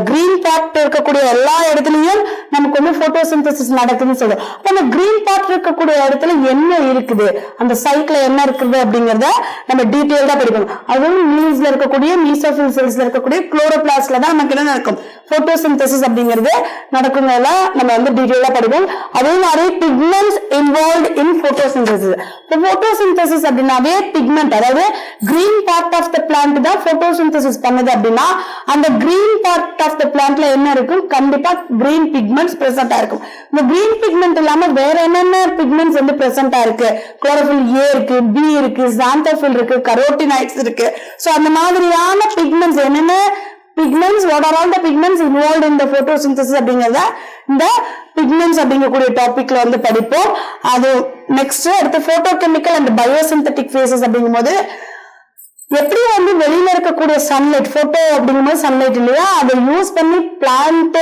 கிரீன் பார்ட் இருக்கக்கூடிய எல்லா இடத்துலயும் நமக்கு வந்து photosynthesis நடக்குதுன்னு சொல்றோம். அப்ப அந்த கிரீன் பார்ட் இருக்கக்கூடிய இடத்துல என்ன இருக்குது, அந்த சைட்ல என்ன இருக்குது அப்படிங்கறத நம்ம டீடைல்டா படிப்போம். அதுவும் லீவ்ஸ்ல இருக்கக்கூடிய மீசோஃபில் செல்ஸ்ல இருக்கக்கூடிய குளோரோபிளாஸ்ட்ல தான் நமக்கு என்ன நடக்கும், photosynthesis அப்படிங்கிறது நடக்குங்கல நம்ம வந்து டீடைலா படிப்போம். அதே மாதிரி pigments involved in photosynthesis. இப்போ photosynthesis அப்படினாவே pigment, அதாவது green part of the plant தான் photosynthesis பண்ணுது அப்படின்னா அந்த green part of the plantல என்ன இருக்கும், கண்டிப்பா green pigments present இருக்கும். இந்த green pigment இல்லாம வேற என்னென்ன pigments வந்து present இருக்கு, chlorophyll A இருக்கு, B இருக்கு, xanthophyll இருக்கு, carotenoids இருக்கு. சோ அந்த மாதிரியான pigments என்னென்ன pigments, what are all the pigments involved in the photosynthesis அப்படிங்கறத இந்த pigments அப்படிங்கக்கூடிய டாபிக்ல வந்து படிப்போம். அது நெக்ஸ்ட் அடுத்து photochemical and biosynthetic phases அப்படிங்கும்போது எப்படி வந்து வெளியில இருக்கக்கூடிய சன்லைட், போட்டோ அப்படிங்கும்போது சன்லைட் இல்லையா, அதை யூஸ் பண்ணி பிளான்ட்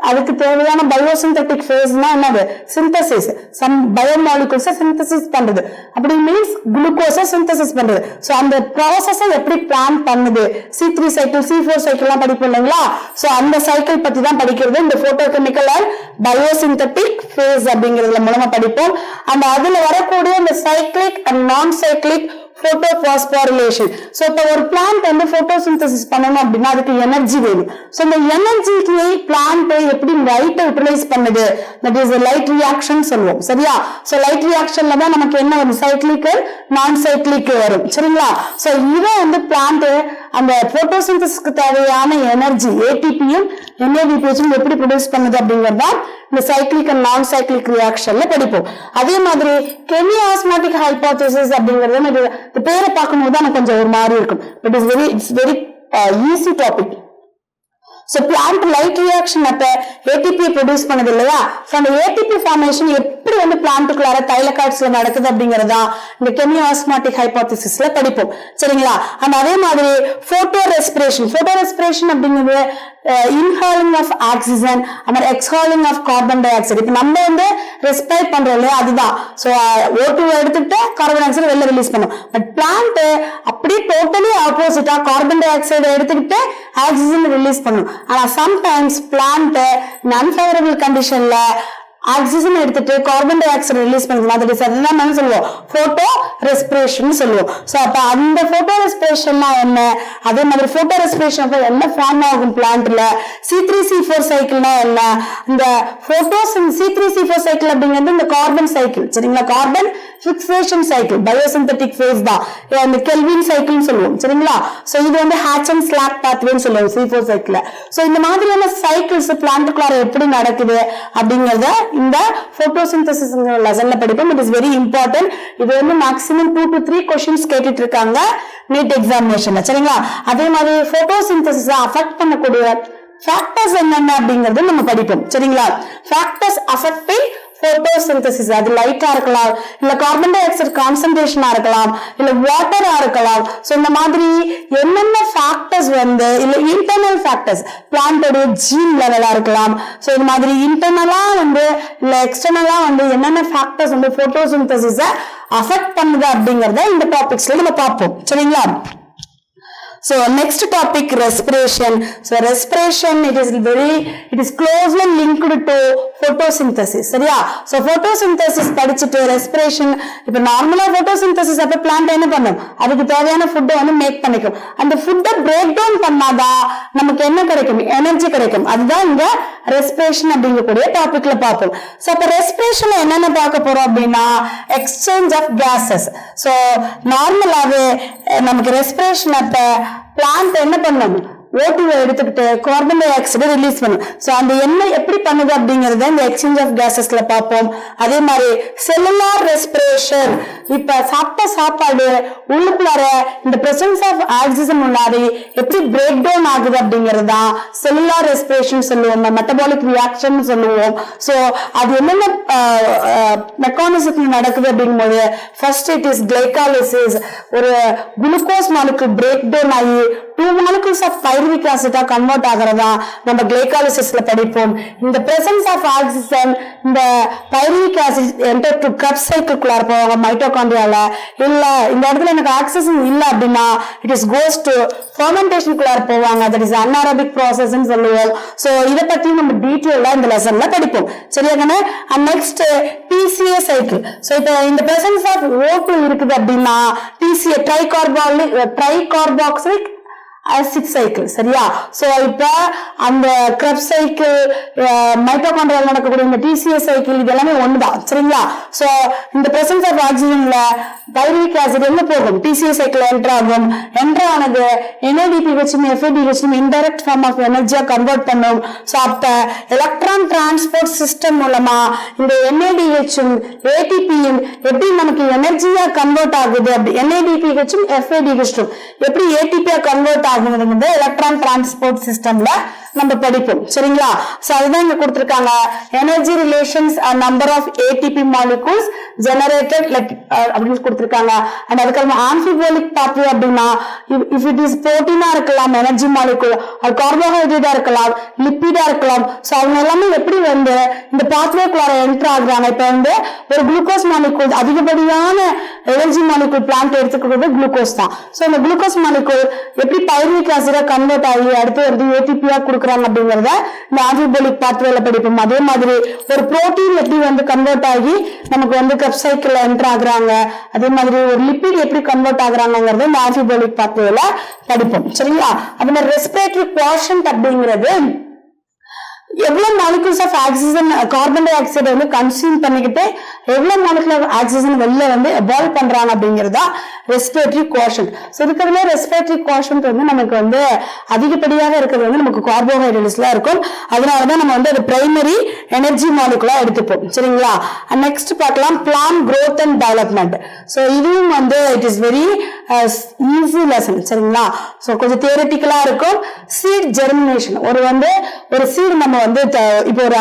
அதுக்கு தேவையான பயோசிந்தட்டிக் ஃபேஸ்னா என்னது, சிந்தசிஸ், சம் பயோமாலிகுல்ஸை சிந்தசிஸ் பண்றது, அப்படி மீன்ஸ் குளுக்கோஸை சிந்தசிஸ் பண்றது. சோ அந்த ப்ராசஸை எப்படி பிளான் பண்ணுது, C3 சைக்கிள் C4 சைக்கிள்லாம் படிப்போம் இல்லைங்களா, சோ அந்த சைக்கிள் பத்தி தான் படிக்கிறது இந்த போட்டோகெமிக்கல் அண்ட் பயோசிந்தட்டிக் ஃபேஸ் அப்படிங்கிறதுல மூலமா படிப்போம். அந்த அதுல வரக்கூடிய இந்த சைக்ளிக் அண்ட் நான் சைக்ளிக் photophosphorilation. சோ இப்ப ஒரு பிளான்ட் வந்து photosynthesis பண்ணணும் அப்படின்னா அதுக்கு எனர்ஜி வேணும். சோ இந்த எனர்ஜிக்கு பிளான்ட் எப்படி லைட்டை யூட்டிலைஸ் பண்ணுது, தட் இஸ் லைட் ரியாக்ஷன் சொல்லுவோம். சரியா? சோ லைட் ரியாக்ஷன்ல தான் நமக்கு என்ன வரும், சைக்ளிக் நான் சைக்ளிக் வரும். சரிங்களா? சோ இத வந்து பிளான்ட் அந்த photosynthesisக்கு தேவையான எனர்ஜி ATPயும் NADPHம் எப்படி ப்ரொடியூஸ் பண்ணுது அப்படிங்கறத இந்த சைக்ளிக் அண்ட் நான் சைக்ளிக் ரியாக்ஷன்ல படிப்போம். அதே மாதிரி கெமியாஸ்மேட்டிக் ஹைபோதேசிஸ் அப்படிங்கறது இந்த பேரை பார்க்கும்போது தான் கொஞ்சம் ஒரு மாதிரி இருக்கும். It's very easy topic. So plant light reaction அப்ப ATP ப்ரொடியூஸ் பண்ணது இல்லையா, சோ அந்த ATP ஃபார்மேஷன் எப்படி வந்து பிளான்ட்டுக்குள்ளார தைலகாய்ட்ஸ்ல நடக்குது அப்படிங்கறதா இந்த கெமியோஸ்மேட்டிக் ஹைபோதேசிஸ்ல படிப்போம். சரிங்களா? அந்த அதே மாதிரி போட்டோ ரெஸ்பிரேஷன் அப்படிங்கிறது inhaling of oxygen and exhaling of carbon di oxide. இப்ப நம்ம வந்து ரெஸ்பிரேட் பண்றோம் இல்லையா, அதுதான். சோ O2 எடுத்துட்டு கார்பன் டை ஆக்சைடு வெளில ரிலீஸ் பண்ணும். பட் பிளான்ட் அப்படியே டோட்டலி ஆப்போசிட்டா கார்பன் டை ஆக்சைடு எடுத்துக்கிட்டு ஆக்சிஜன் ரிலீஸ் பண்ணும். ஆனா சம்டைம்ஸ் பிளான்ட் அன்ஃபேவரபிள் கண்டிஷன்ல ஆக்சிஜன் எடுத்துட்டு கார்பன் டை ஆக்சைடு ரிலீஸ் பண்ணுது, அதுதான் நம்ம சொல்லுவோம் போட்டோ ரெஸ்பிரேஷன் சொல்லுவோம். சோ அப்ப அந்த போட்டோ ரெஸ்பிரேஷன்னா என்ன, அதே மாதிரி போட்டோ ரெஸ்பிரேஷன் அப்ப என்ன ஃபார்ம் ஆகும் பிளான்ட்ல, C3C4 சைக்கிள்னா என்ன, இந்த C3C4 சைக்கிள் அப்படிங்கிறது இந்த கார்பன் சைக்கிள். சரிங்களா? Carbon fixation cycle biosynthetic phase தான், இந்த கெல்வின் சைக்கிள் சொல்லுவோம். சரிங்களா? சோ இது வந்து ஹேட்ச் அண்ட் ஸ்லாக் பாத்வேன்னு சொல்லுவோம் C4 சைக்கிள். சோ இந்த மாதிரியான சைக்கிள்ஸ் பிளான்ட்டுக்குள்ளார எப்படி நடக்குது அப்படிங்கறத இந்த photosynthesis லெசன்ல படிப்போம். It is very important. இது வந்து மேக்ஸிமம் 2 to 3 क्वेश्चंस கேட்டுட்டு இருக்காங்க நீட் எக்ஸாமினேஷன்ல. சரிங்களா? அதே மாதிரி photosynthesis அஃபெக்ட் பண்ணக்கூடிய ஃபேக்டர்ஸ் என்னென்ன அப்படிங்கறது நம்ம படிப்போம். சரிங்களா? ஃபேக்டர்ஸ் அஃபெக்டிங் photosynthesis, அது லைட்டா இருக்கலாம், இல்ல கார்பன் டை ஆக்சைடு கான்சன்ட்ரேஷனா இருக்கலாம், இல்ல வாட்டரா இருக்கலாம். சோ இந்த மாதிரி என்னென்ன ஃபேக்டர்ஸ் வந்து இல்ல இன்டர்னல் ஃபேக்டர்ஸ் பிளான்ட்டோட ஜீன் லெவலா இருக்கலாம். சோ இந்த மாதிரி இன்டர்னலா வந்து இல்ல எக்ஸ்டர்னலா வந்து என்னென்ன ஃபேக்டர்ஸ் வந்து photosynthesis அஃபெக்ட் பண்ணுது அப்படிங்கறத இந்த டாபிக்ஸ்ல நம்ம பார்ப்போம். சரிங்களா? So next topic, respiration. So respiration, it is closely linked to photosynthesis. சரியா? So photosynthesis படிச்சிட்டு respiration, இப்ப நார்மலா photosynthesis அப்ப plant என்ன பண்ணும்? அதுக்கு தேவையான ஃபுட் வந்து மேக் பண்ணிக்கும். அந்த ஃபுட்டை பிரேக் டவுன் பண்ணாதான் நமக்கு என்ன கிடைக்கும்? எனர்ஜி கிடைக்கும். அதுதான் இங்க ரெஸ்பிரேஷன் அப்படிங்கக்கூடிய டாபிக்ல பார்ப்போம். சோ அப்ப ரெஸ்பிரேஷன்ல என்னென்ன பார்க்க போறோம் அப்படின்னா எக்ஸ்சேஞ்ச் ஆஃப் கேசஸ். சோ நார்மலாவே நமக்கு ரெஸ்பிரேஷன் அப்ப பிளான்ட் என்ன பண்ணும்? O2 எடுத்துக்கிட்டு கார்பன் டை ஆக்சைடு ரிலீஸ் பண்ணும். சோ அந்த எண்ணெய் எப்படி பண்ணுது அப்படிங்கறத இந்த எக்ஸ்சேஞ்ச் ஆஃப் கேசஸ்ல பார்ப்போம். அதே மாதிரி செல்லுலார் ரெஸ்பிரேஷன், இப்ப சாப்பிட்ட சாப்பாடு உள்ளுக்குள்ளார இந்த பிரசன்ஸ் ஆஃப் ஆக்சிஜன் முன்னாடி எப்படி பிரேக் டவுன் ஆகுது அப்படிங்கறதா செல்லுலார் ரெஸ்பிரேஷன் சொல்லுவோம், மெட்டபாலிக் ரியாக்ஷன் சொல்லுவோம். சோ அது என்னென்ன மெக்கானிசத்துல நடக்குது அப்படிங்கும்போது ஃபர்ஸ்ட் இட் இஸ் கிளைகாலிசிஸ், ஒரு குளுக்கோஸ் மாலிக்யூல் பிரேக் டவுன் ஆகி 2 molecules of pyruvic acid convert ஆகிறதா நம்ம கிளைகாலிசிஸ்ல படிப்போம். இந்த presence of oxygen, இந்த pyruvic acid enter to Krebs cycle குள்ளார போவாங்க மைட்டோகாண்ட்ரியால. இல்ல இந்த இடத்துல எனக்கு ஆக்சிஜன் இல்ல அப்படின்னா it is goes to fermentation குள்ளார போவாங்க. that is anaerobic process ன்னு சொல்லுவோம். சோ இத பத்தி நம்ம டீடைலா இந்த லெசன்ல படிப்போம். சரியாங்கனே? and next TCA cycle. So இப்போ இந்த presence of O2 இருக்குது அப்படின்னா TCA tricarboxylic acid cycle. சரியா? சோ இப்ப அந்த Krebs cycle, மைட்டோகாண்ட்ரியால நடக்கக்கூடிய இந்த TCA cycle இது எல்லாமே ஒண்ணுதான். சரிங்களா? சோ இந்த presence of oxygenல pyruvic acid என்ன போகும்? TCA cycle என்டர் ஆகும். என்டர் ஆனது NADP வச்சும் FAD வச்சும் இன்டைரக்ட் ஃபார்ம் ஆஃப் எனர்ஜியா கன்வெர்ட் பண்ணும். சோ அப்ப எலக்ட்ரான் டிரான்ஸ்போர்ட் சிஸ்டம் மூலமா இந்த NADH ATP எப்படி நமக்கு எனர்ஜியா கன்வெர்ட் ஆகுது அப்படி NADP வச்சும் FAD வச்சும் எப்படி ATP கன்வெர்ட் எலக்ட்ரான் டிரான்ஸ்போர்ட் சிஸ்டம்ல நம்ம படிப்போம். சரிங்களா? சோ அதுதான் இங்க கொடுத்திருக்காங்க. Energy relations number of ATP molecules generated அப்படின்னு கொடுத்திருக்காங்க. அண்ட் அதுக்கப்புறம் ஆம்பிபோலிக் பாத்வே அப்படின்னா இஃப் இட் இஸ் புரோட்டீனா இருக்கலாம், எனர்ஜி மாலிகூல், அது கார்போஹைட்ரேட்டா இருக்கலாம், லிப்பிடா இருக்கலாம். சோ அவங்க எல்லாமே எப்படி வந்து இந்த பாத்வேக்குள்ளார என்டர் ஆகுறாங்க. இப்ப வந்து ஒரு குளுக்கோஸ் மாலிகூல், அதிகப்படியான எனர்ஜி மாலிகூல் பிளான்ட் எடுத்துக்கிறது குளுக்கோஸ் தான். சோ இந்த குளுக்கோஸ் மாலிகூல் எப்படி பைருவிக் ஆசிடா கன்வெர்ட் ஆகி அடுத்து வருது ஏடிபியா கொடுக்குறாங்க அப்படிங்கறத இந்த ஆம்பிபோலிக் பாத்வேல படிப்போம். அதே மாதிரி ஒரு புரோட்டீன் எப்படி வந்து கன்வெர்ட் ஆகி நமக்கு வந்து Krebs cycle என்டர் ஆகுறாங்க, அதே மாதிரி ஒரு லிப்பிட் எப்படி கன்வெர்ட் ஆகுறாங்கிறத இந்த ஆம்பிபோலிக் பாத்வேல படிப்போம். சரிங்களா? அதே மாதிரி ரெஸ்பிரேட்டரி குவாஷன்ட் அப்படிங்கிறது எவ்வளவு molecules of oxygen carbon tie ஆக்சைடு வந்து கன்சியூம் பண்ணிக்கிட்டு எவ்வளவு மாலிகூல் ஆஃப் ஆக்சிஜன் வெளில வந்து எவால்வ் பண்றாங்க அப்படிங்கறதா ரெஸ்பிரேட்டரி குவாஷன்ட். சோ இதுக்குள்ள ரெஸ்பிரேட்டரி குவாஷன்ட் வந்து நமக்கு வந்து அதிகப்படியாக இருக்கிறது வந்து நமக்கு கார்போஹைட்ரேட்ஸ்ல இருக்கும். அதனாலதான் நம்ம வந்து அது பிரைமரி எனர்ஜி மாலிகூலா எடுத்துப்போம். சரிங்களா? நெக்ஸ்ட் பார்க்கலாம் plant growth and development. So இதுவும் வந்து it is very easy lesson. சரிங்களா? சோ கொஞ்சம் தியரிட்டிக்கலா இருக்கும். சீட் ஜெர்மினேஷன், ஒரு சீடு நம்ம வந்து இப்போ ஒரு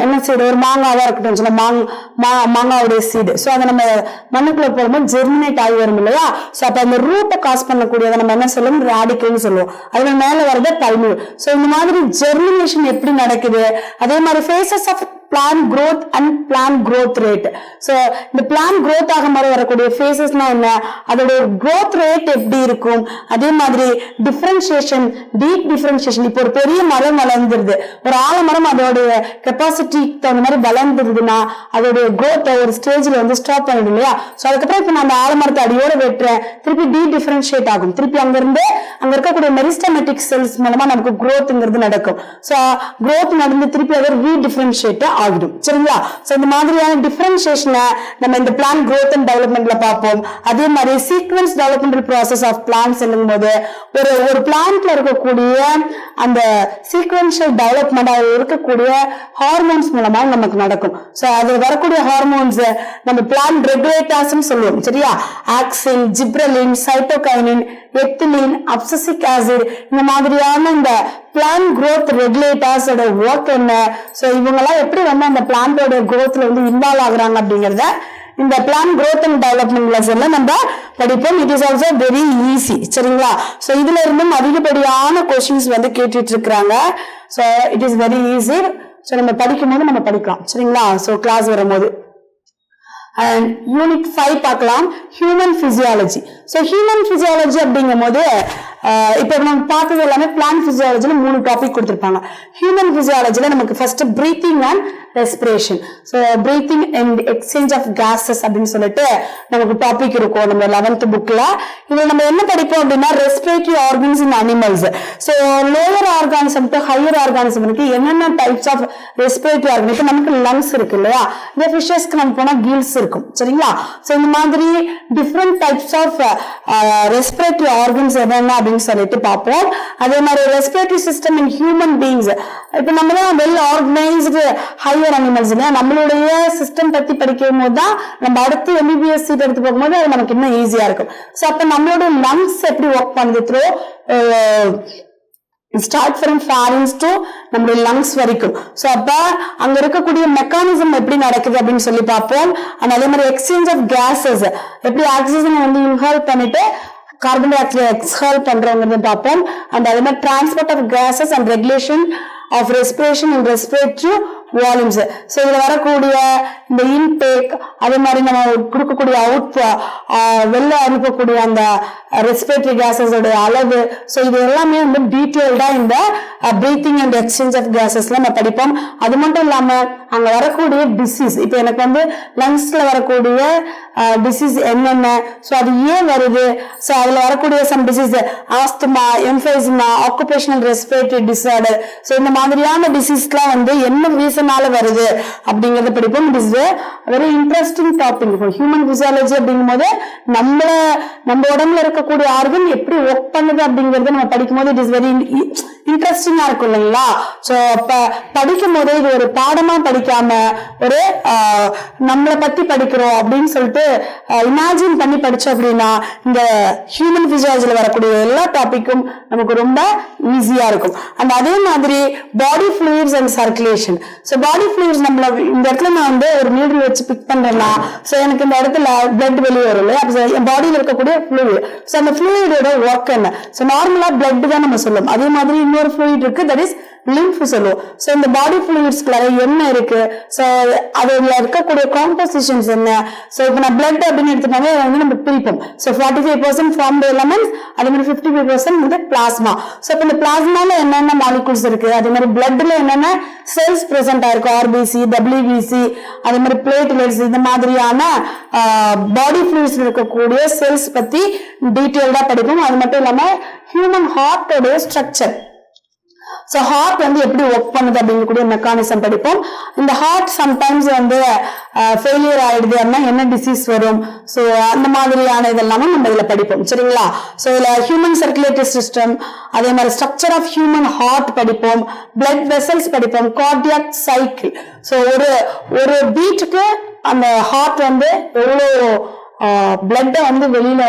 என்ன சீடு, ஒரு மாங்காவா இருக்கட்டும் சொல்ல, மாங்காவுடைய சீடு. சோ அதை நம்ம மண்ணுக்குள்ள போடும்போது ஜெர்மினேட் ஆகி வரும் இல்லையா? சோ அப்ப அந்த ரூட்டை காஸ் பண்ணக்கூடியதை நம்ம என்ன சொல்லுவோம்? ராடிக்கல்னு சொல்லுவோம். அதுல மேல வரது பல்மியூல். சோ இந்த மாதிரி ஜெர்மினேஷன் எப்படி நடக்குது, அதே மாதிரி phases of plant growth and plant growth rate. So இந்த plant growth ஆக மாதிரி வரக்கூடிய phases-னா என்ன, அதோட growth rate எப்படி இருக்கும், அதே மாதிரி differentiation, deep differentiation. இப்போ ஒரு பெரிய மரம் வளர்ந்துருது, ஒரு ஆலமரம் அதோட கெப்பாசிட்டி தகுந்த மாதிரி வளர்ந்துருதுன்னா அதோட growth ஒரு ஸ்டேஜ்ல வந்து ஸ்டாப் பண்ணிடும் இல்லையா? சோ அதுக்கப்புறம் இப்ப நான் அந்த ஆலமரத்தை அடியோட வெட்டுறேன், திருப்பி டீ டிஃபரன்ஷியேட் ஆகும். திருப்பி அங்க இருக்கக்கூடிய மெரிஸ்டமேட்டிக் செல்ஸ் மூலமா நமக்கு growthங்கிறது நடக்கும். சோ growth நடந்து திருப்பி அதை ரீடிஃபரன்ஷியேட் ஆகிடும். சரிங்களா? சோ இந்த மாதிரியான டிஃபரன்ஷியேஷனை நம்ம இந்த பிளான்ட் growth and developmentல பார்ப்போம். அதே மாதிரி sequence developmental process of plants சொல்லும்போது ஒரு பிளான்ட்ல இருக்கக்கூடிய அந்த சீக்வென்ஷியல் டெவலப்மெண்ட் இருக்கக்கூடிய ஹார்மோன்ஸ் மூலமா நமக்கு நடக்கும். சோ அது வரக்கூடிய ஹார்மோன்ஸ் நம்ம பிளான்ட் ரெகுலேட்டர்ஸ் சொல்லுவோம். சரியா? Auxin, gibberellin, cytokinin, ethylene, abscisic acid, இந்த மாதிரியான இந்த பிளான்ட் growth ரெகுலேட்டர்ஸ் ஓட ஒர்க் என்ன, சோ இவங்க எல்லாம் எப்படி வந்து அந்த பிளான்டோட growthல வந்து இன்வால்வ் ஆகுறாங்க அப்படிங்கறத இந்த பிளான்ட் growth and development லெசன்ல நம்ம படிப்போம். It is also very easy. சரிங்களா? சோ இதுல இருந்தும் அதிகப்படியான क्वेश्चंस வந்து கேட்டுட்டு இருக்காங்க. So it is very easy. So நம்ம படிக்கும்போது நம்ம படிக்கலாம். சரிங்களா? சோ கிளாஸ் வரும்போது அண்ட் யூனிட் 5 பார்க்கலாம், human physiology. So human physiology அப்படிங்கும் போது இப்போ நம்ம பார்த்தது எல்லாமே பிளான்ட் பிசியாலஜில 3 டாபிக் கொடுத்துருப்பாங்க. ஹியூமன் பிசியாலஜில நமக்கு first breathing and respiration. So breathing and exchange of cases அப்படின்னு சொல்லிட்டு நமக்கு டாபிக் இருக்கும் நம்ம 11th புக்ல. இதுல நம்ம என்ன படிப்போம் அப்படின்னா respiratory organs in animals. So lower organism to higher ஆர்கானிசம்க்கு என்னென்ன டைப்ஸ் ஆஃப் ரெஸ்பிரேட்டரி ஆர்கன். இப்போ நமக்கு லங்ஸ் இருக்கு இல்லையா, இந்த ஃபிஷஸ்க்கு நம்ம போனா கில்ஸ் இருக்கும் சரிங்களா. ஸோ இந்த மாதிரி different types of respiratory organs என்னென்ன அப்படின்னு சொல்லிட்டு பார்ப்போம். அதே மாதிரி respiratory system in human beings. இப்ப நம்ம தான் வெல் ஆர்கனைஸ்டு ஹையர் அனிமல்ஸ் இல்லையா, நம்மளுடைய சிஸ்டம் பத்தி படிக்கும் போது தான் நம்ம அடுத்து எம்பிபிஎஸ் சீட் எடுத்து போகும்போது அது நமக்கு இன்னும் ஈஸியா இருக்கும். ஸோ அப்ப நம்மளோட லங்ஸ் எப்படி ஒர்க் பண்ணுது through start from fairings to நம்மளுடைய லங்ஸ் வரைக்கும். ஸோ அப்ப அங்க இருக்கக்கூடிய மெக்கானிசம் எப்படி நடக்குது அப்படின்னு சொல்லி பார்ப்போம். அதே மாதிரி எக்ஸ்சேஞ்ச் ஆஃப் கேசஸ், எப்படி ஆக்சிஜன் வந்து இன்ஹேல் பண்ணிட்டு கார்பன் டை ஆக்சைடு எக்ஸ்ஹேல் பண்றவங்க பார்ப்போம். அண்ட் அதே மாதிரி transport of gases and regulation of respiration and respiratory volumes. So இதுல வரக்கூடிய இந்த இன்டேக், அதே மாதிரி நம்ம கொடுக்கக்கூடிய அவுட் வெளில அனுப்பக்கூடிய அந்த ரெஸ்பிரேட்டரி கேசஸோட அளவு. ஸோ இது எல்லாமே வந்து டீட்டெயில்டா இந்த பிரீத்திங் அண்ட் எக்ஸ்சேஞ்ச் ஆஃப் கேசஸ்ல நம்ம படிப்போம். அது மட்டும் இல்லாம அங்க வரக்கூடிய டிசீஸ், இப்போ எனக்கு வந்து லங்ஸ்ல வரக்கூடிய டிசீஸ் என்னென்ன, ஸோ அது ஏன் வருது, ஸோ அதுல வரக்கூடிய some disease asthma, emphysema, occupational respiratory disorder. So இந்த மாதிரியான டிசீஸ்லாம் வந்து என்ன ரீசனால வருது அப்படிங்கறத படிப்போம். It is very interesting topic. Human physiology அப்படிங்கும் போது நம்ம உடம்புல இருக்கக்கூடிய ஆர்கன் எப்படி ஒர்க் பண்ணுது அப்படிங்கறத நம்ம படிக்கும் போது இட் இஸ் வெரி இன்ட்ரெஸ்டிங்கா இருக்கும் இல்லைங்களா. ஸோ படிக்கும் போதே இது ஒரு பாடமா படிக்காம ஒரு நம்மளை பத்தி படிக்கிறோம் அப்படின்னு சொல்லிட்டு இமேஜின் பண்ணி படிச்சோம் அப்படின்னா இந்த ஹியூமன் பிசியாலஜில வரக்கூடிய எல்லா டாபிக்கும் நமக்கு ரொம்ப ஈஸியா இருக்கும். அண்ட் அதே மாதிரி பாடி fluids and circulation. So body fluids நம்மள இந்த இடத்துல நான் வந்து ஒரு நீடில் வச்சு பிக் பண்றேன்னா ஸோ எனக்கு இந்த இடத்துல பிளட் வெளியே வரும் இல்லையா, என் பாடியில் இருக்கக்கூடிய ஃப்ளூயிட். ஸோ அந்த ஃப்ளூயிடோட ஒர்க் என்ன, ஸோ நார்மலா பிளட் தான் நம்ம சொல்லுவோம். அதே மாதிரி இன்னொரு ஃப்ளூயிட் இருக்கு, தட் இஸ் லிம்ஃப் சொல்லுவோம். ஸோ இந்த பாடி ஃப்ளூயிட்ஸ்க்குள்ள என்ன இருக்கு, ஸோ அதுல இருக்கக்கூடிய காம்போசிஷன்ஸ் என்ன. ஸோ இப்போ நான் பிளட் அப்படின்னு எடுத்துட்டாங்க வந்து நம்ம பிரிப்போம். ஸோ 45% ஃபார்ம்டு எலமெண்ட்ஸ், அதே மாதிரி 55% வந்து பிளாஸ்மா. ஸோ இப்போ இந்த பிளாஸ்மால என்னென்ன மாலிகூல்ஸ் இருக்கு, அதே மாதிரி பிளட்ல என்னென்ன செல்ஸ் பிரசன்ட் ஆயிருக்கு, ஆர்பிசி, டபிள்யூபிசி, அதே மாதிரி பிளேட்லெட்ஸ், இந்த மாதிரியான பாடி ஃப்ளூயிட்ஸ் இருக்கக்கூடிய செல்ஸ் பத்தி டீட்டெயில்டா படிப்போம். அது மட்டும் இல்லாம ஹியூமன் ஹார்ட்டோட ஸ்ட்ரக்சர், ஸோ ஹார்ட் வந்து எப்படி ஒர்க் பண்ணுது அப்படிங்கக்கூடிய மெக்கானிசம் படிப்போம். இந்த ஹார்ட் சம்டைம்ஸ் வந்து ஃபெயிலியர் ஆயிடுது அப்படின்னா என்ன டிசீஸ் வரும், ஸோ அந்த மாதிரியான இதெல்லாமே நம்ம இதுல படிப்போம் சரிங்களா. ஸோ இதுல ஹியூமன் சர்க்குலேட்டரி சிஸ்டம், அதே மாதிரி ஸ்ட்ரக்சர் ஆஃப் ஹியூமன் ஹார்ட் படிப்போம், பிளட் வெசல்ஸ் படிப்போம், கார்டியாக் சைக்கிள். ஸோ ஒரு பீட்டுக்கு அந்த ஹார்ட் வந்து எவ்வளோ பிளட்டை வந்து வெளியில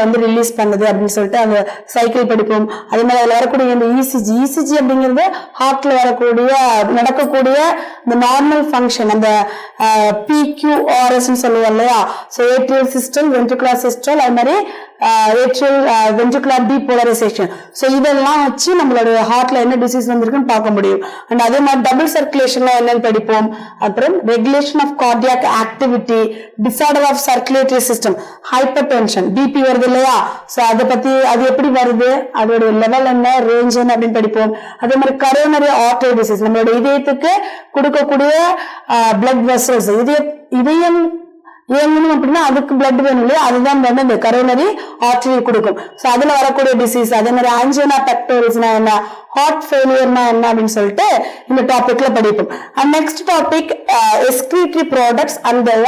வந்து ரிலீஸ் பண்ணுது அப்படின்னு சொல்லிட்டு அந்த சைக்கிள் படிப்போம். அதே மாதிரி அதுல வரக்கூடிய இந்த இசிஜி அப்படிங்கிறது ஹார்ட்ல வரக்கூடிய நடக்கக்கூடிய இந்த நார்மல் ஃபங்க்ஷன், அந்த PQRS சொல்லுவோம் இல்லையா. So atrial system, ventricular system, அது மாதிரி ஏட்ரியல் வென்ட்ரிகுலர் டீபோலரைசேஷன். ஸோ இதெல்லாம் வச்சு நம்மளோட ஹார்ட்ல என்ன டிசீஸ் வந்திருக்குன்னு பார்க்க முடியும். அண்ட் அதே மாதிரி டபுள் சர்க்குலேஷன்ல என்னன்னு படிப்போம். அப்புறம் regulation of cardiac activity, disorder of circulatory system, hypertension, BP வருது இல்லையா, ஸோ அதை பத்தி அது எப்படி வருது, அதோட லெவல் என்ன, ரேஞ்ச் என்ன அப்படின்னு படிப்போம். அதே மாதிரி கரோனரி ஆர்டரி டிசீஸ், நம்மளோட இதயத்துக்கு கொடுக்கக்கூடிய பிளட் வெசல்ஸ், இதயம் இயங்கணும் அப்படின்னா அதுக்கு பிளட் வேணும் இல்லையா, அதுதான் வந்து இந்த கரோனரி ஆர்டரி கொடுக்கும். ஸோ அதுல வரக்கூடிய டிசீஸ், அதே மாதிரி ஆஞ்சியோனா பெக்டோரிஸ்னா என்ன, ஹார்ட் ஃபெயிலியர்னா என்ன அப்படின்னு சொல்லிட்டு இந்த டாபிக்ல படிப்போம். And next topic excretory products and their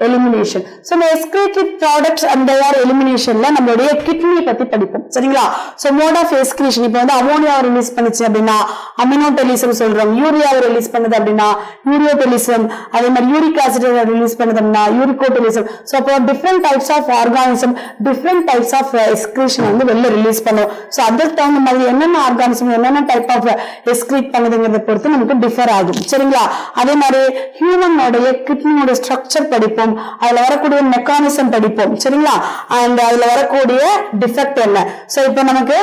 elimination. So இந்த எஸ்கிரீட்டரி ப்ராடக்ட்ஸ் அண்ட் தேர் எலிமினேஷன்ல நம்மளுடைய கிட்னி பத்தி படிப்போம் சரிங்களா. ஸோ மோட் ஆஃப் எஸ்கிரீஷன், இப்போ வந்து அமோனியாவை ரிலீஸ் பண்ணிச்சு அப்படின்னா அமினோடெலிசம் சொல்றோம், யூரியாவை ரிலீஸ் பண்ணுது அப்படின்னா யூரியோடெலிசம், அதே மாதிரி யூரிக் ஆசிட் ரிலீஸ் பண்ணுது அப்படின்னா யூரிகோடெலிசம். ஸோ அப்போ different types of organism, different types of excretion வந்து வெளில ரிலீஸ் பண்ணுவோம். ஸோ அதுக்கு தகுந்த மாதிரி என்னென்ன ஆர்கானிசம் என்னென்ன டைப் ஆஃப் எஸ்கிரீட் பண்ணுதுங்கிறத பொறுத்து நமக்கு டிஃபர் ஆகும் சரிங்களா. அதே மாதிரி ஹியூமனோடைய கிட்னியோட ஸ்ட்ரக்சர் படிப்போம், அதுல வரக்கூடிய மெக்கானிசம் படிப்போம் சரிங்களா. அண்ட் அதுல வரக்கூடிய டிஃபெக்ட் என்ன. சோ இப்போ நமக்கு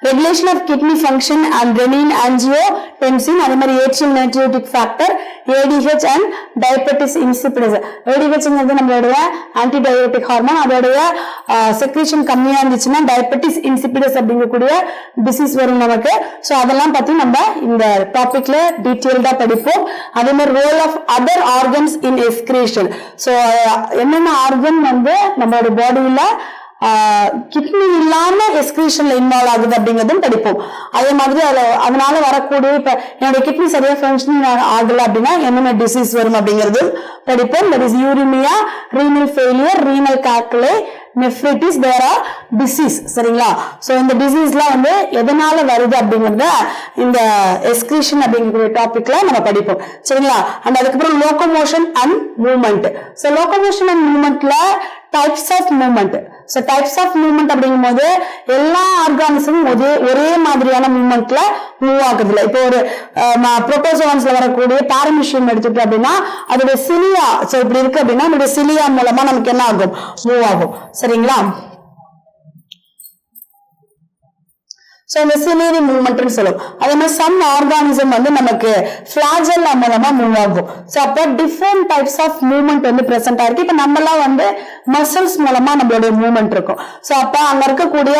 regulation of kidney function and renin angiotensin, அதே மாதிரி atrium natriuretic factor, ADH and diabetes insipidus. ADHங்கிறது நம்மளுடைய ஆன்டி டயபெட்டிக் ஹார்மோன், அதோடைய செக்ரீஷன் கம்மியா இருந்துச்சுன்னா டயபெட்டிஸ் இன்சிபிடஸ் அப்படிங்கக்கூடிய டிசீஸ் வரும் நமக்கு. ஸோ அதெல்லாம் பத்தி நம்ம இந்த டாபிக்ல டீட்டெயில்டா படிப்போம். அதே மாதிரி role of other organs in excretion. So என்னென்ன ஆர்கன் வந்து நம்மளோட பாடியில கிட்னி இல்லாம எக்ஸ்கிரீஷன்ல இன்வால்வ் ஆகுது அப்படிங்கறதும் படிப்போம். அதே மாதிரி அதனால வரக்கூடிய இப்ப என்னோட கிட்னி சரியா ஃபங்க்ஷனிங் ஆகல அப்படின்னா என்னென்ன டிசீஸ் வரும் அப்படிங்கிறது படிப்போம். That is uraemia, renal failure, renal calculi, nephritis, there are disease. சரிங்களா? சோ இந்த டிசீஸ்லாம் வந்து எதனால வருது அப்படிங்கறத இந்த எக்ஸ்கிரீஷன் அப்படிங்கிற டாபிக்ல நம்ம படிப்போம். சரிங்களா? அண்ட் அதுக்கப்புறம் locomotion and movement. So locomotion and மூவ்மெண்ட்ல types of movement. So types of movement அப்படிங்கும் போது எல்லா ஆர்கானிசமும் ஒரே மாதிரியான மூவ்மெண்ட்ல மூவ் ஆகுதுல. இப்போ ஒரு புரோட்டோசோவன்ஸ்ல வரக்கூடிய பாரமிஷியம் எடுத்துட்டோம் அப்படின்னா அதோட சிலியா, சோ இப்படி இருக்கு அப்படின்னா அதோட சிலியா மூலமா நமக்கு என்ன ஆகும்? மூவ் ஆகும். சரிங்களா? சோ இந்த சிலியரி மூவ்மெண்ட் சொல்லுவோம். அதே மாதிரி சம் ஆர்கானிசம் வந்து நமக்கு ஃபிளாஜெல்லா மூலமா மூவ் ஆகும். சோ அப்ப டிஃபரெண்ட் டைப்ஸ் ஆஃப் மூவ்மெண்ட் வந்து பிரசன்ட் ஆயிருக்கு. இப்ப நம்ம எல்லாம் வந்து மசில்ஸ் மூலமா நம்மளுடைய மூவ்மெண்ட் இருக்கும். சோ அப்ப அங்க இருக்கக்கூடிய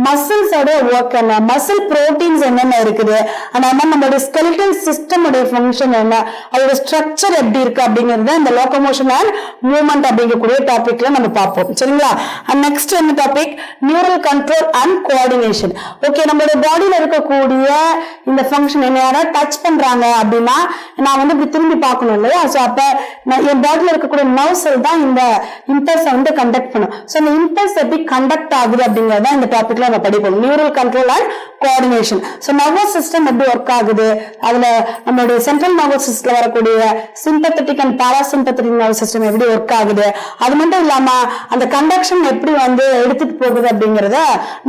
மசில்ஸோட ஒர்க் என்ன, மசில் புரோட்டீன்ஸ் என்னென்ன இருக்குது, அந்த மாதிரி நம்மளுடைய ஸ்கெலிட்டல் சிஸ்டம் உடைய ஃபங்க்ஷன் என்ன, அதோட ஸ்ட்ரக்சர் எப்படி இருக்கு அப்படிங்கறத இந்த லோகோமோஷன் அண்ட் மூவ்மெண்ட் அப்படிங்கக்கூடிய டாபிக்ல நம்ம பார்ப்போம். சரிங்களா? அண்ட் நெக்ஸ்ட் என்ன topic? Neural control and coordination. Okay, நம்மளுடைய பாடியில இருக்கக்கூடிய இந்த ஃபங்க்ஷன் என்ன, யாராவது டச் பண்றாங்க அப்படின்னா நான் வந்து இப்படி திரும்பி பார்க்கணும் இல்லையா? சோ அப்ப என் பாடியில இருக்கக்கூடிய நர்வ் செல் தான் இந்த இம்பல்ஸ் வந்து கண்டக்ட் பண்ணும். சோ இந்த இம்பல்ஸ் எப்படி கண்டக்ட் ஆகுது அப்படிங்கறத இந்த டாபிக்ல நம்ம படிப்போம். Neural control and coordination. So nervous system எப்படி ஒர்க் ஆகுது, அதுல நம்மளுடைய சென்ட்ரல் நர்வஸ் சிஸ்டம்ல வரக்கூடிய sympathetic and parasympathetic nervous system எப்படி ஒர்க் ஆகுது, அது மட்டும் இல்லாம அந்த கண்டக்ஷன் எப்படி வந்து எடுத்துட்டு போகுது அப்படிங்கறத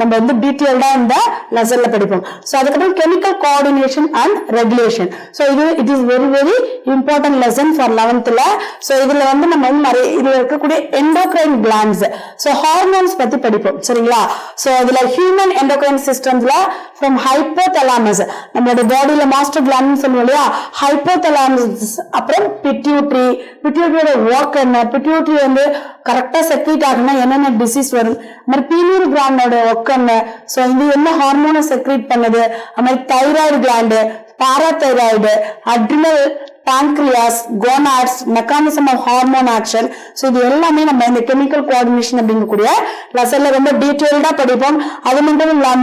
நம்ம வந்து டீட்டெயில்டா இந்த லெசன்ல படிப்போம். சோ அதுக்கப்புறம் chemical coordination and regulation. So it is very very important lesson for 11th. So இதுல வந்து நம்ம நிறைய இதுல இருக்கக்கூடிய எண்டோக்ரைன் கிளாண்ட்ஸ், சோ ஹார்மோன்ஸ் பத்தி படிப்போம். சரிங்களா? சோ இதுல ஹியூமன் எண்டோக்ரைன் சிஸ்டம்ஸ்ல ஃப்ரம் ஹைப்போதலாமஸ், நம்மளோட பாடியில மாஸ்டர் கிளாண்ட் சொல்லுவோம் இல்லையா, ஹைப்போதலாமஸ், அப்புறம் பிட்யூட்டரி, பிட்யூட்டரியோட ஒர்க் என்ன, பிட்யூட்டரி வந்து கரெக்டா செக்ரீட் ஆகுனா என்னென்ன டிசீஸ் வரும், மாதிரி பீனியல் கிளாண்டோட ஒர்க் என்ன, சோ இது என்ன ஹார்மோனை செக்ரீட் பண்ணுது, அது மாதிரி thyroid gland, parathyroid, adrenal, pancreas, gonads, mechanism of hormone action. So இது எல்லாமே நம்ம இந்த கெமிக்கல் கோஆர்டினேஷன் அப்படிங்கக்கூடிய லெசன்ல ரொம்ப டீடைல்டா படிப்போம். அது மட்டும் இல்லாம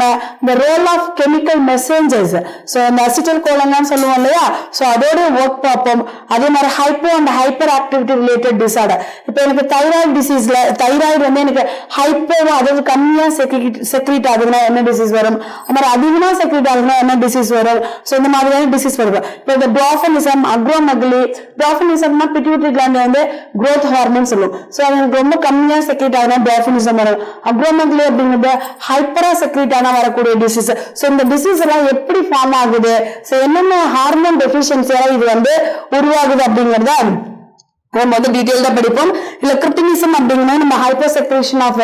the role of chemical messengers, so இந்த அசிடைல் கோலின் சொல்லுவோம் இல்லையா, சோ அதோட ஒர்க் பார்ப்போம். அதே மாதிரி hypo and hyper activity related disorder. இப்போ எனக்கு தைராய்டு டிசீஸ்ல தைராய்டு வந்து எனக்கு ஹைப்போவா, அதாவது கம்மியா செக்ரீட் ஆகுதுன்னா என்ன டிசீஸ் வரும், அது மாதிரி அதிகமா செக்ரீட் ஆகுதுன்னா என்ன டிசீஸ் வரும், சோ இந்த மாதிரியான டிசீஸ் வரும். இப்போ இந்த டார்ஃபனிசம், அக்ரோமெகலி, டார்ஃபனிசம்னா பிட்யூட்டரி கிளாண்ட் வந்து growth ஹார்மோன் சொல்லுவோம். சோ அது ரொம்ப கம்மியா செக்ரீட் ஆகுனா டார்ஃபனிசம் வரும். அக்ரோமெகலி அப்படிங்கிறது ஹைப்பரா செக்ரீட் ஆனா வரக்கூடிய டிசீஸ். சோ இந்த டிசீஸ் எல்லாம் எப்படி ஃபார்ம் ஆகுது, சோ என்னென்ன ஹார்மோன் டெஃபிஷியன்சியால இது வந்து உருவாகுது அப்படிங்கறத நம்ம வந்து டீடைல்டா படிப்போம். இல்ல கிரிப்டினிசம் அப்படிங்கிறது நம்ம hypersecretion of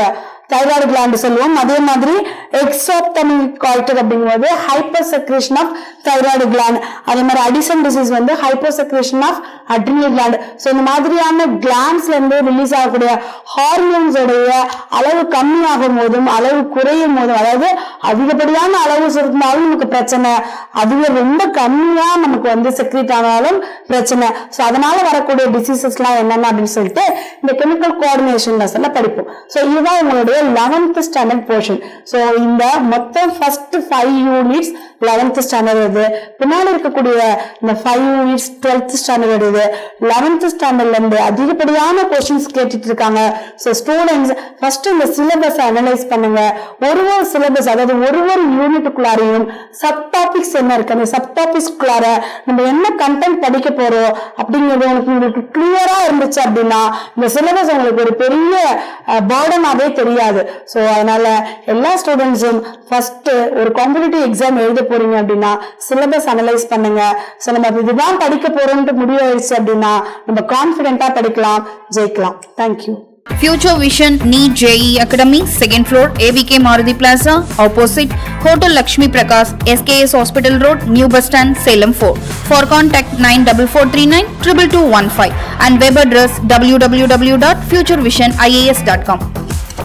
thyroid gland சொல்லுவோம். அதே மாதிரி எக்ஸோப்தமிக் காய்டர் அப்படிங்கிறது hypersecretion of thyroid gland. அதே மாதிரி அடிசன் டிசீஸ் வந்து hypersecretion of adrenal gland. So இந்த மாதிரியான கிளாண்ட்ஸ்ல இருந்து ரிலீஸ் ஆகக்கூடிய ஹார்மோன்ஸ் உடைய அளவு கம்மியாகும் போதும் அளவு குறையும் போதும், அதாவது அதிகப்படியான அளவு இருந்தாலும் நமக்கு பிரச்சனை, அதுவே ரொம்ப கம்மியா நமக்கு வந்து செக்ரீட் ஆனாலும் பிரச்சனை. சோ அதனால வரக்கூடிய டிசீசஸ் எல்லாம் என்னென்ன அப்படின்னு சொல்லிட்டு இந்த கெமிக்கல் கோஆர்டினேஷன் லெசன்ல படிப்போம். சோ இதுதான் உங்களுடைய 11th ஸ்டாண்டர்ட் போர்ஷன். சோ இந்த மொத்தம் ஃபர்ஸ்ட் 5 யூனிட்ஸ் 11th ஸ்டாண்டர்ட் வருது, பின்னாடி இருக்கக்கூடிய இந்த 5 யூனிட்ஸ் 12th ஸ்டாண்டர்ட் வருது. 11th ஸ்டாண்டர்ட்ல இருந்து அதிகப்படியான क्वेश्चंस கேட்டுட்டு இருக்காங்க. சோ ஸ்டூடண்ட்ஸ் ஃபர்ஸ்ட் இந்த சிலபஸ் அனலைஸ் பண்ணுங்க. ஒரு சிலபஸ், அதாவது ஒரு யூனிட்டுக்குள்ளாரையும் சப் டாபிக்ஸ் என்ன இருக்கு, அந்த சப் டாபிக்ஸ்க்குள்ளார நம்ம என்ன கண்டென்ட் படிக்க போறோம் அப்படிங்கிறது உங்களுக்கு கிளியரா இருந்துச்சு அப்படின்னா இந்த சிலபஸ் உங்களுக்கு ஒரு பெரிய பர்டனாவே தெரியாது. சோ அதனால எல்லா ஸ்டூடெண்ட்ஸும் ஃபர்ஸ்ட் ஒரு காம்படிட்டிவ் எக்ஸாம் எழுத போறீங்க அப்படின்னா சிலபஸ் அனலைஸ் பண்ணுங்க. சோ நம்ம இதுதான் படிக்க போறோம்னு முடிவு ஆயிடுச்சு அப்படின்னா நம்ம கான்பிடென்ட்டா படிக்கலாம், ஜெயிக்கலாம். Thank you. Future Vision NEET JEE Academy, 2nd floor, ABK Maruti Plaza, opposite Hotel Lakshmi Prakash, SKS Hospital Road, New Bus Stand, Salem 4. For contact 94439 22215 and web address www.futurevision.ias.com.